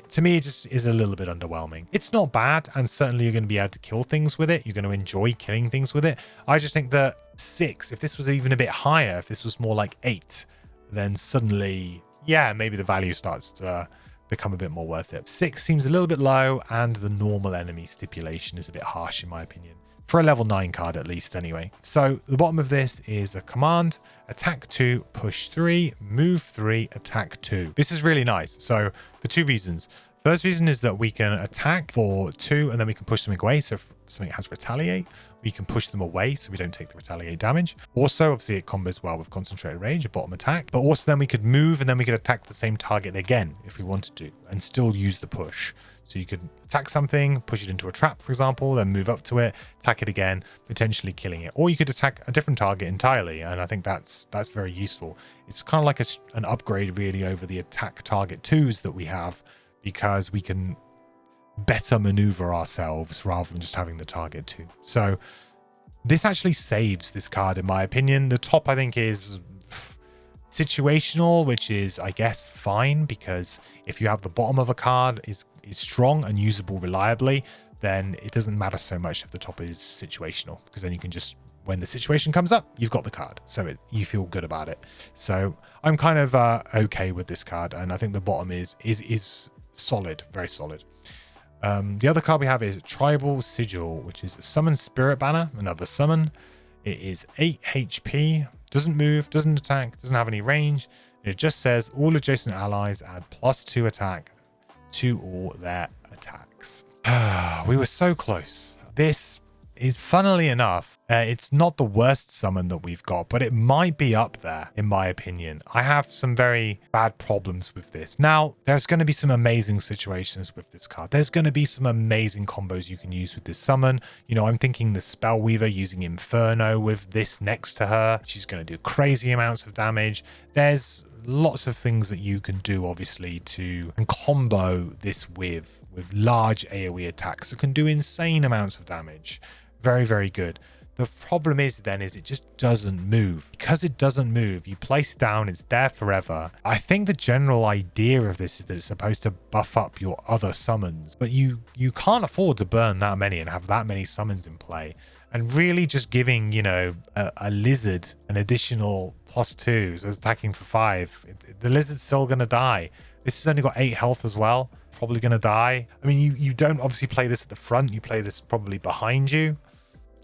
To me, it just is a little bit underwhelming. It's not bad, and certainly you're going to be able to kill things with it. You're going to enjoy killing things with it. I just think that 6, if this was even a bit higher, if this was more like 8, then suddenly, yeah, maybe the value starts to become a bit more worth it. 6 seems a little bit low, and the normal enemy stipulation is a bit harsh in my opinion. For a level 9 card at least anyway. So the bottom of this is a command: attack 2, push 3, move 3, attack 2. This is really nice. So for 2 reasons. First reason is that we can attack for 2 and then we can push something away. So if something has retaliate, we can push them away so we don't take the retaliate damage. Also, obviously it combos well with concentrated rage, a bottom attack. But also then we could move and then we could attack the same target again if we wanted to, and still use the push. So you could attack something, push it into a trap, for example, then move up to it, attack it again, potentially killing it. Or you could attack a different target entirely, and I think that's very useful. It's kind of like an upgrade, really, over the attack target 2s that we have, because we can better maneuver ourselves rather than just having the target 2. So this actually saves this card, in my opinion. The top, I think, is situational, which is, I guess, fine, because if you have the bottom of a card is strong and usable reliably, then it doesn't matter so much if the top is situational, because then you can just, when the situation comes up, you've got the card, so you feel good about it. So I'm kind of okay with this card, and I think the bottom is solid, very solid. The other card we have is Tribal Sigil, which is a summon Spirit Banner, another summon. It is 8 HP, doesn't move, doesn't attack, doesn't have any range. It just says all adjacent allies add +2 attack to all their attacks. We were so close. This is, funnily enough, it's not the worst summon that we've got, but it might be up there, in my opinion. I have some very bad problems with this. Now, there's going to be some amazing situations with this card. There's going to be some amazing combos you can use with this summon. You know, I'm thinking the Spellweaver using Inferno with this next to her. She's going to do crazy amounts of damage. There's lots of things that you can do, obviously, to combo this with large AoE attacks that can do insane amounts of damage. Very, very good. The problem is it just doesn't move. Because it doesn't move, you place it down, it's there forever. I think the general idea of this is that it's supposed to buff up your other summons, but you can't afford to burn that many and have that many summons in play. And really just giving, you know, a lizard an additional +2, so it's attacking for 5. The lizard's still going to die. This has only got 8 health as well. Probably going to die. I mean, you don't obviously play this at the front. You play this probably behind you.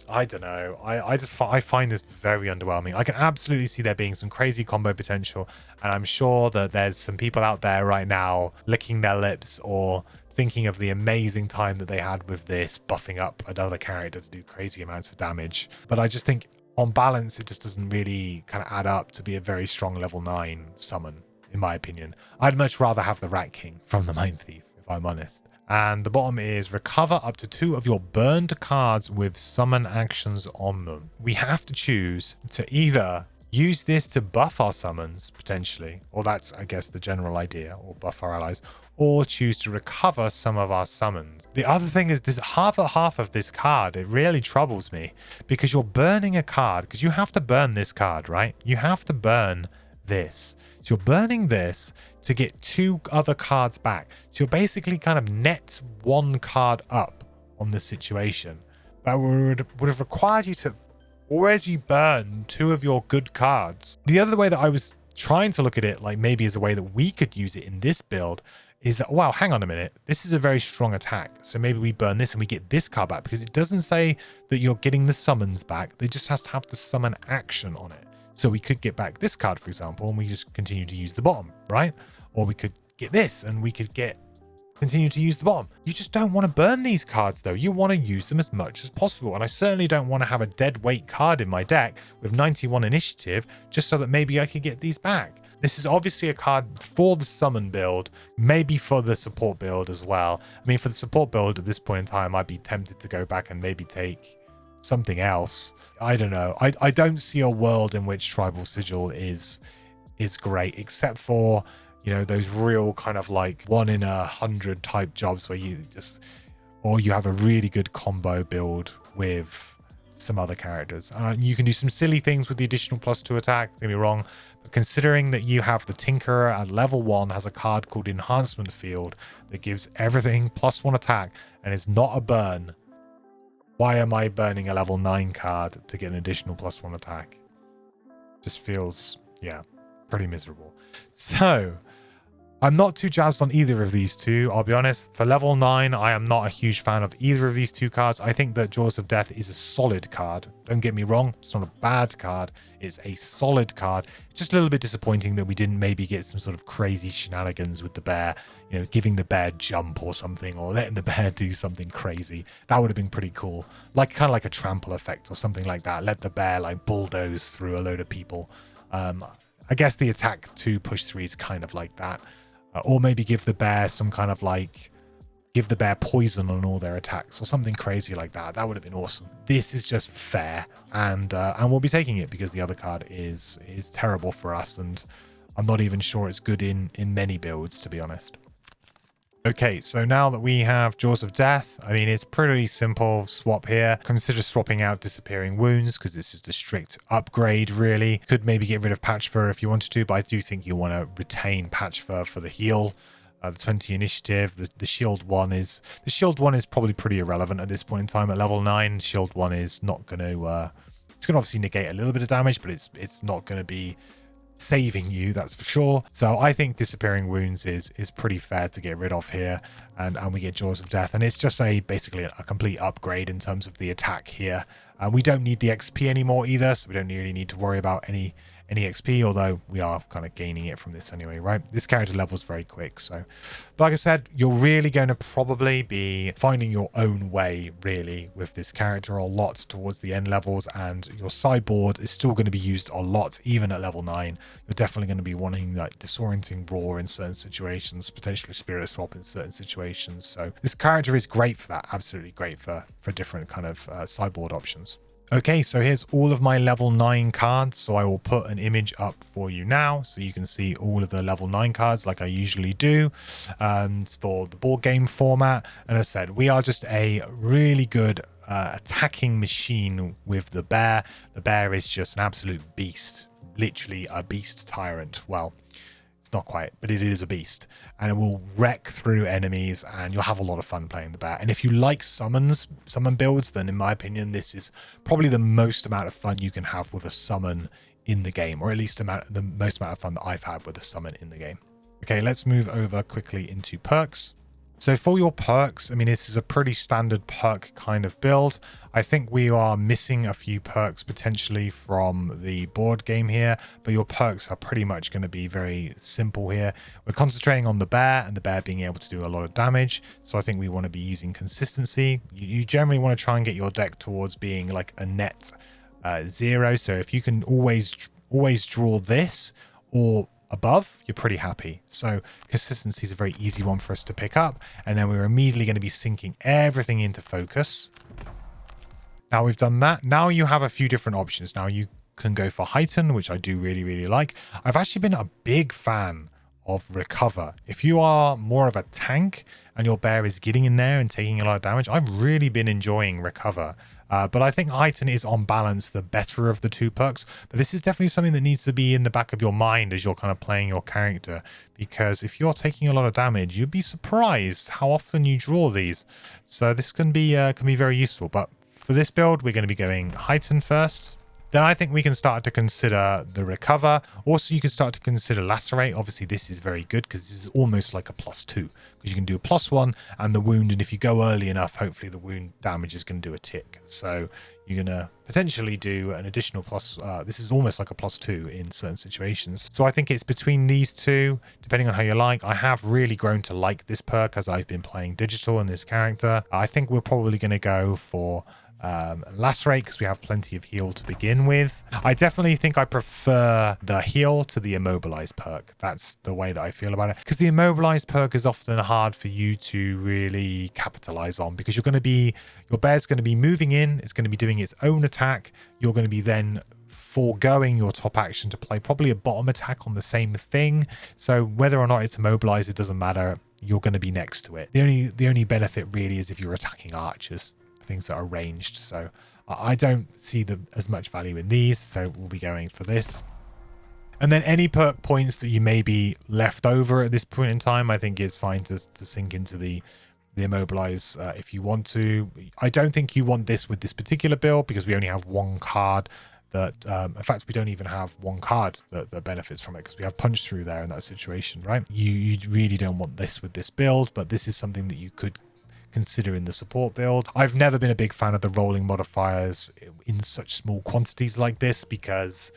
I don't know. I find this very underwhelming. I can absolutely see there being some crazy combo potential, and I'm sure that there's some people out there right now licking their lips or thinking of the amazing time that they had with this, buffing up another character to do crazy amounts of damage. But I just think on balance, it just doesn't really kind of add up to be a very strong level 9 summon, in my opinion. I'd much rather have the Rat King from the Mind Thief, if I'm honest. And the bottom is recover up to 2 of your burned cards with summon actions on them. We have to choose to either use this to buff our summons, potentially. Or that's, I guess, the general idea. Or buff our allies. Or choose to recover some of our summons. The other thing is this half of this card, it really troubles me. Because you're burning a card. Because you have to burn this card, right? You have to burn this. So you're burning this to get 2 other cards back. So you're basically kind of net 1 card up on the situation. That would have required you to already burn 2 of your good cards. The other way that I was trying to look at it, like maybe as a way that we could use it in this build, is that, wow, hang on a minute. This is a very strong attack. So maybe we burn this and we get this card back, because it doesn't say that you're getting the summons back. They just has to have the summon action on it. So we could get back this card, for example, and we just continue to use the bottom, right? Or we could get this and we could continue to use the bottom. You just don't want to burn these cards, though. You want to use them as much as possible. And I certainly don't want to have a dead weight card in my deck with 91 initiative just so that maybe I could get these back. This is obviously a card for the summon build, maybe for the support build as well. I mean, for the support build at this point in time, I'd be tempted to go back and maybe take something else. I don't know. I don't see a world in which Tribal Sigil is great, except for, you know, those real kind of like 1 in 100 type jobs where you just, or you have a really good combo build with some other characters. You can do some silly things with the additional +2 attack, don't get me wrong, but considering that you have the Tinkerer at level 1 has a card called Enhancement Field that gives everything +1 attack and is not a burn, why am I burning a level 9 card to get an additional +1 attack? Just feels, yeah, pretty miserable. So I'm not too jazzed on either of these two, I'll be honest. For level 9, I am not a huge fan of either of these 2 cards. I think that Jaws of Death is a solid card. Don't get me wrong, it's not a bad card. It's a solid card. It's just a little bit disappointing that we didn't maybe get some sort of crazy shenanigans with the bear, you know, giving the bear jump or something, or letting the bear do something crazy. That would have been pretty cool. Like kind of like a trample effect or something like that. Let the bear like bulldoze through a load of people. I guess the attack 2 push 3 is kind of like that. Or maybe give the bear some kind of like, give the bear poison on all their attacks or something crazy like that. That would have been awesome. This is just fair, and we'll be taking it because the other card is terrible for us, and I'm not even sure it's good in many builds, to be honest. Okay, so now that we have Jaws of Death, I mean, it's pretty simple swap here. Consider swapping out Disappearing Wounds because this is the strict upgrade, really. Could maybe get rid of Patch Fur if you wanted to, but I do think you want to retain Patch Fur for the heal. The 20 initiative, the shield one is probably pretty irrelevant at this point in time. At level 9, shield 1 is not going to, it's going to obviously negate a little bit of damage, but it's not going to be saving you, that's for sure. So I think Disappearing Wounds is pretty fair to get rid of here, and we get Jaws of Death, and it's just basically a complete upgrade in terms of the attack here. We don't need the XP anymore either, so we don't really need to worry about any XP, although we are kind of gaining it from this anyway, right? This character levels very quick, so but like I said, you're really going to probably be finding your own way really with this character a lot towards the end levels, and your sideboard is still going to be used a lot even at level 9. You're definitely going to be wanting like Disorienting Roar in certain situations, potentially Spirit Swap in certain situations, so this character is great for that, absolutely great for different kind of sideboard options. Okay, so here's all of my level 9 cards. So I will put an image up for you now so you can see all of the level 9 cards like I usually do for the board game format. And as I said, we are just a really good attacking machine with the bear. The bear is just an absolute beast, literally a beast tyrant. Well, it's not quite, but it is a beast, and it will wreck through enemies, and you'll have a lot of fun playing the bear. And if you like summon builds, then in my opinion, this is probably the most amount of fun you can have with a summon in the game, or at least the most amount of fun that I've had with a summon in the game. Okay, let's move over quickly into perks. So for your perks, I mean, this is a pretty standard perk kind of build. I think we are missing a few perks potentially from the board game here, but your perks are pretty much going to be very simple here. We're concentrating on the bear and the bear being able to do a lot of damage. So I think we want to be using consistency. You generally want to try and get your deck towards being like a net 0. So if you can always draw this or above, you're pretty happy. So consistency is a very easy one for us to pick up, and then we're immediately going to be sinking everything into focus. Now we've done that, now you have a few different options. Now you can go for heighten, which I do really, really like. I've actually been a big fan of recover. If you are more of a tank and your bear is getting in there and taking a lot of damage, I've really been enjoying recover. But I think heighten is on balance the better of the two perks. But this is definitely something that needs to be in the back of your mind as you're kind of playing your character, because if you're taking a lot of damage, you'd be surprised how often you draw these. So this can be very useful. But for this build, we're going to be going heighten first. Then I think we can start to consider the recover. Also, you can start to consider lacerate. Obviously, this is very good because this is almost like a +2, because you can do a +1 and the wound. And if you go early enough, hopefully the wound damage is going to do a tick. So you're going to potentially do an additional plus. This is almost like a +2 in certain situations. So I think it's between these two, depending on how you like. I have really grown to like this perk as I've been playing digital in this character. I think we're probably going to go for lacerate because we have plenty of heal to begin with. I definitely think I prefer the heal to the immobilize perk. That's the way that I feel about it, because the immobilize perk is often hard for you to really capitalize on, because your bear's going to be moving in, it's going to be doing its own attack, you're going to be then foregoing your top action to play probably a bottom attack on the same thing. So whether or not it's immobilized, it doesn't matter, you're going to be next to it. The only benefit really is if you're attacking archers, things that are ranged. So I don't see as much value in these, so we'll be going for this. And then any perk points that you may be left over at this point in time, I think it's fine to sink into the immobilize if you want to. I don't think you want this with this particular build, because we only have one card that in fact we don't even have one card that benefits from it, because we have punch through there in that situation, right? You really don't want this with this build, but this is something that you could consider in the support build. I've never been a big fan of the rolling modifiers in such small quantities like this, because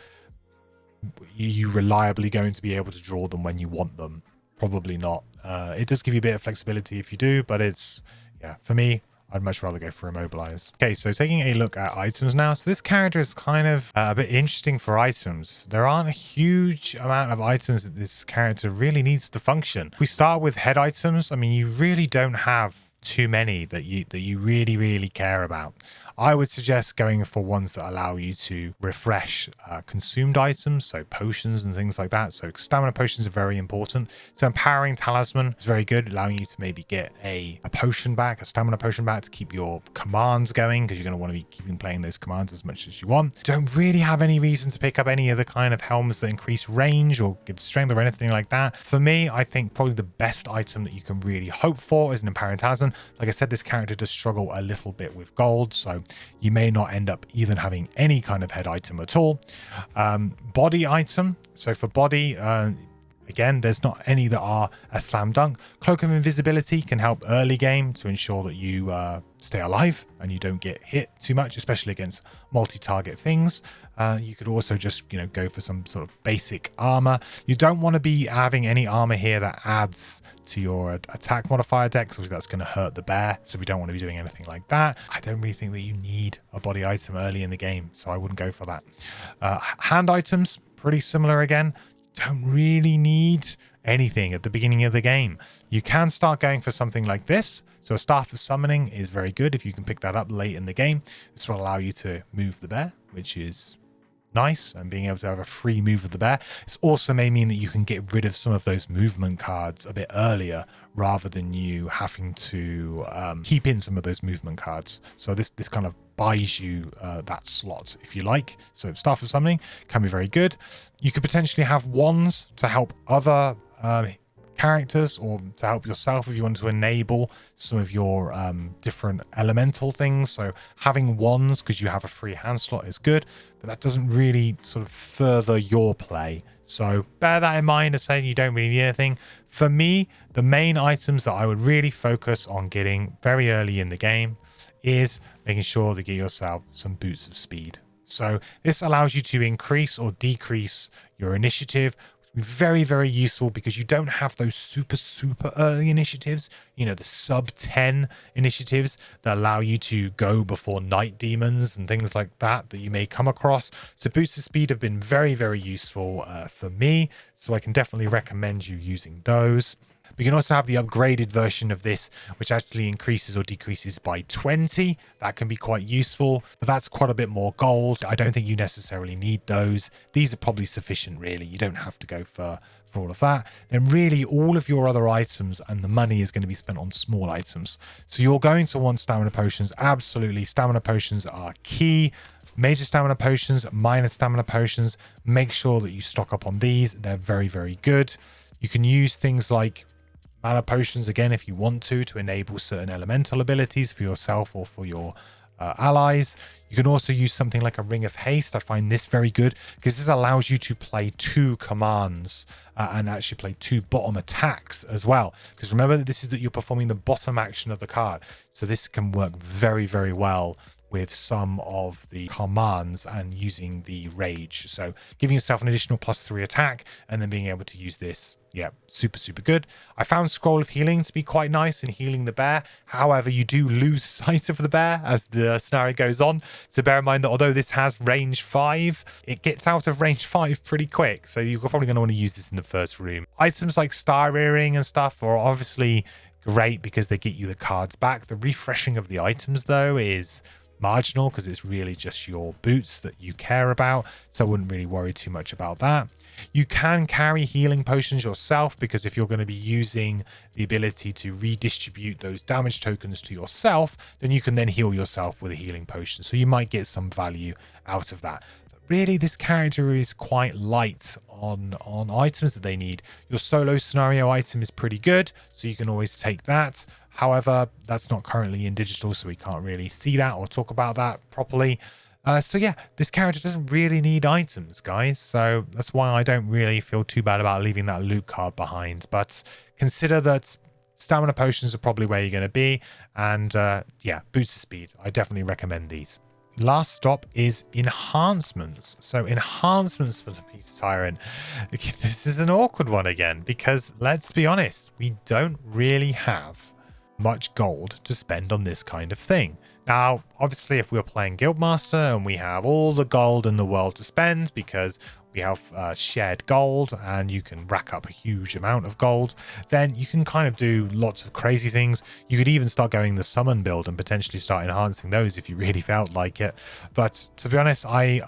you reliably going to be able to draw them when you want them. Probably not. It does give you a bit of flexibility if you do, but it's, yeah, for me, I'd much rather go for immobilize. Okay, so taking a look at items now. So this character is kind of a bit interesting for items. There aren't a huge amount of items that this character really needs to function. If we start with head items, I mean, you really don't have too many that you really care about. I would suggest going for ones that allow you to refresh consumed items, so potions and things like that. So stamina potions are very important. So empowering talisman is very good, allowing you to maybe get a potion back, a stamina potion back, to keep your commands going, because you're going to want to be keeping playing those commands as much as you want. Don't really have any reason to pick up any other kind of helms that increase range or give strength or anything like that. For me, I think probably the best item that you can really hope for is an empowering talisman. Like I said, this character does struggle a little bit with gold, so you may not end up even having any kind of head item at all. Body item. So for body, again, there's not any that are a slam dunk. Cloak of invisibility can help early game to ensure that you stay alive and you don't get hit too much, especially against multi-target things. You could also just, go for some sort of basic armor. You don't want to be having any armor here that adds to your attack modifier deck, because that's going to hurt the bear. So we don't want to be doing anything like that. I don't really think that you need a body item early in the game, so I wouldn't go for that. Hand items, pretty similar again. Don't really need anything at the beginning of the game. You can start going for something like this. So a staff of summoning is very good if you can pick that up late in the game. This will allow you to move the bear, which is nice, and being able to have a free move of the bear. This also may mean that you can get rid of some of those movement cards a bit earlier, rather than you having to keep in some of those movement cards. So this kind of buys you that slot, if you like. So staff of summoning can be very good. You could potentially have wands to help other characters, or to help yourself if you want to enable some of your different elemental things. So having wands, because you have a free hand slot, is good, but that doesn't really sort of further your play. So bear that in mind, as saying you don't really need anything. For me, the main items that I would really focus on getting very early in the game is making sure to get yourself some boots of speed. So this allows you to increase or decrease your initiative. Very useful, because you don't have those super early initiatives, the sub 10 initiatives that allow you to go before night demons and things like that you may come across. So boosts of speed have been very useful for me, so I can definitely recommend you using those. We can also have the upgraded version of this, which actually increases or decreases by 20. That can be quite useful, but that's quite a bit more gold. I don't think you necessarily need those. These are probably sufficient, really. You don't have to go for all of that. Then really all of your other items and the money is going to be spent on small items. So you're going to want stamina potions. Absolutely. Stamina potions are key. Major stamina potions, minor stamina potions. Make sure that you stock up on these. They're very, very good. You can use things like mana potions again if you want to enable certain elemental abilities for yourself or for your allies. You can also use something like a Ring of Haste. I find this very good because this allows you to play 2 commands and actually play 2 bottom attacks as well. Because remember that this is that you're performing the bottom action of the card. So this can work very, very well with some of the commands and using the rage. So giving yourself an additional +3 attack and then being able to use this. Yeah, super, super good. I found Scroll of Healing to be quite nice in healing the bear. However, you do lose sight of the bear as the scenario goes on. So bear in mind that although this has range 5, it gets out of range 5 pretty quick. So you're probably going to want to use this in the first room. Items like Star Earring and stuff are obviously great because they get you the cards back. The refreshing of the items, though, is marginal because it's really just your boots that you care about. So I wouldn't really worry too much about that. You can carry healing potions yourself because if you're going to be using the ability to redistribute those damage tokens to yourself, then you can then heal yourself with a healing potion. So you might get some value out of that. But really, this character is quite light on items that they need. Your solo scenario item is pretty good, so you can always take that. However, that's not currently in digital, so we can't really see that or talk about that properly. So yeah, this character doesn't really need items, guys. So that's why I don't really feel too bad about leaving that loot card behind. But consider that stamina potions are probably where you're going to be. And yeah, boots of speed. I definitely recommend these. Last stop is enhancements. So enhancements for the Beast Tyrant. This is an awkward one again, because let's be honest, we don't really have much gold to spend on this kind of thing. Now, obviously, if we're playing Guildmaster and we have all the gold in the world to spend because we have shared gold and you can rack up a huge amount of gold, then you can kind of do lots of crazy things. You could even start going the summon build and potentially start enhancing those if you really felt like it. But to be honest, I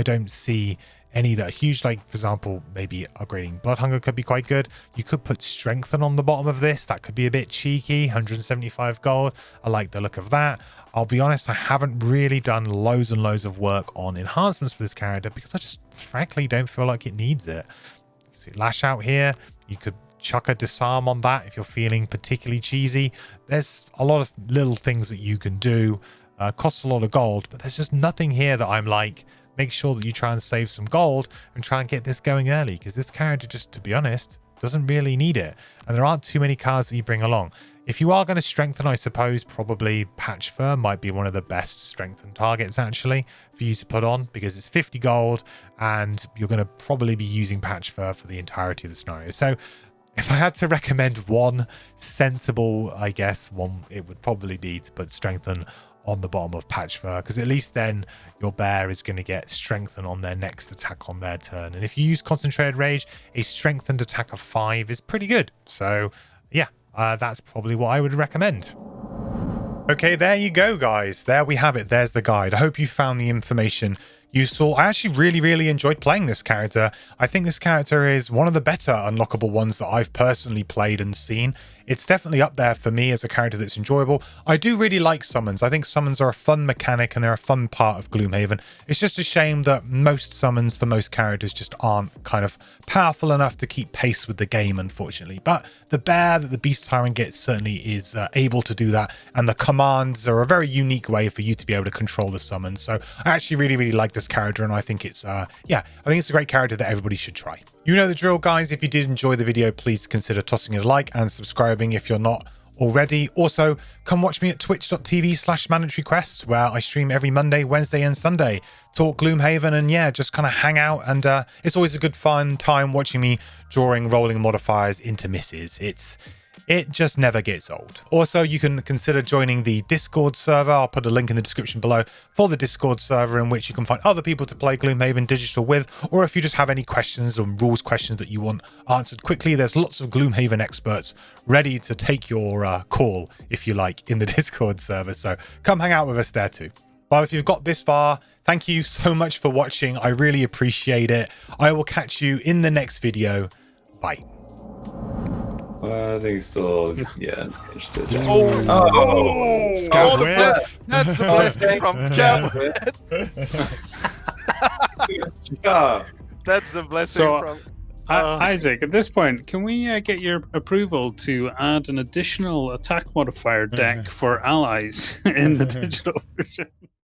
don't see any that are huge. Like, for example, maybe upgrading Blood Hunger could be quite good. You could put Strengthen on the bottom of this. That could be a bit cheeky. 175 gold. I like the look of that. I'll be honest, I haven't really done loads and loads of work on enhancements for this character because I just frankly don't feel like it needs it. See, Lash Out here. You could chuck a Disarm on that if you're feeling particularly cheesy. There's a lot of little things that you can do. Costs a lot of gold, but there's just nothing here that I'm like, make sure that you try and save some gold and try and get this going early, because this character, just to be honest, doesn't really need it. And there aren't too many cards that you bring along. If you are going to strengthen, I suppose probably Patch Fur might be one of the best strengthen targets actually for you to put on, because it's 50 gold and you're going to probably be using Patch Fur for the entirety of the scenario. So if I had to recommend one sensible, I guess, one, it would probably be to put strengthen on the bottom of Patch Fur, because at least then your bear is going to get strengthen on their next attack on their turn. And if you use Concentrated Rage, a strengthened attack of 5 is pretty good. So yeah, that's probably what I would recommend. Okay, there you go, guys. There we have it. There's the guide. I hope you found the information useful. I actually really enjoyed playing this character. I think this character is one of the better unlockable ones that I've personally played and seen. It's definitely up there for me as a character that's enjoyable. I do really like summons. I think summons are a fun mechanic and they're a fun part of Gloomhaven. It's just a shame that most summons for most characters just aren't kind of powerful enough to keep pace with the game, unfortunately. But the bear that the Beast Tyrant gets certainly is able to do that, and the commands are a very unique way for you to be able to control the summons. So I actually really like this character, and I think it's yeah, I think it's a great character that everybody should try. You know the drill, guys. If you did enjoy the video, please consider tossing it a like and subscribing if you're not already. Also, come watch me at twitch.tv/mandatoryquests, where I stream every Monday, Wednesday and Sunday, talk Gloomhaven, and yeah, just kind of hang out. And it's always a good fun time watching me drawing rolling modifiers into misses. It's It just never gets old. Also, you can consider joining the Discord server. I'll put a link in the description below for the Discord server in which you can find other people to play Gloomhaven Digital with, or if you just have any questions or rules questions that you want answered quickly, there's lots of Gloomhaven experts ready to take your call, if you like, in the Discord server. So come hang out with us there too. Well, if you've got this far, thank you so much for watching. I really appreciate it. I will catch you in the next video. Bye. I think it's still, yeah. Oh, Scott that's the blessing from Cameron. Yeah. That's the blessing from. Isaac, at this point, can we get your approval to add an additional attack modifier deck for allies in the digital version?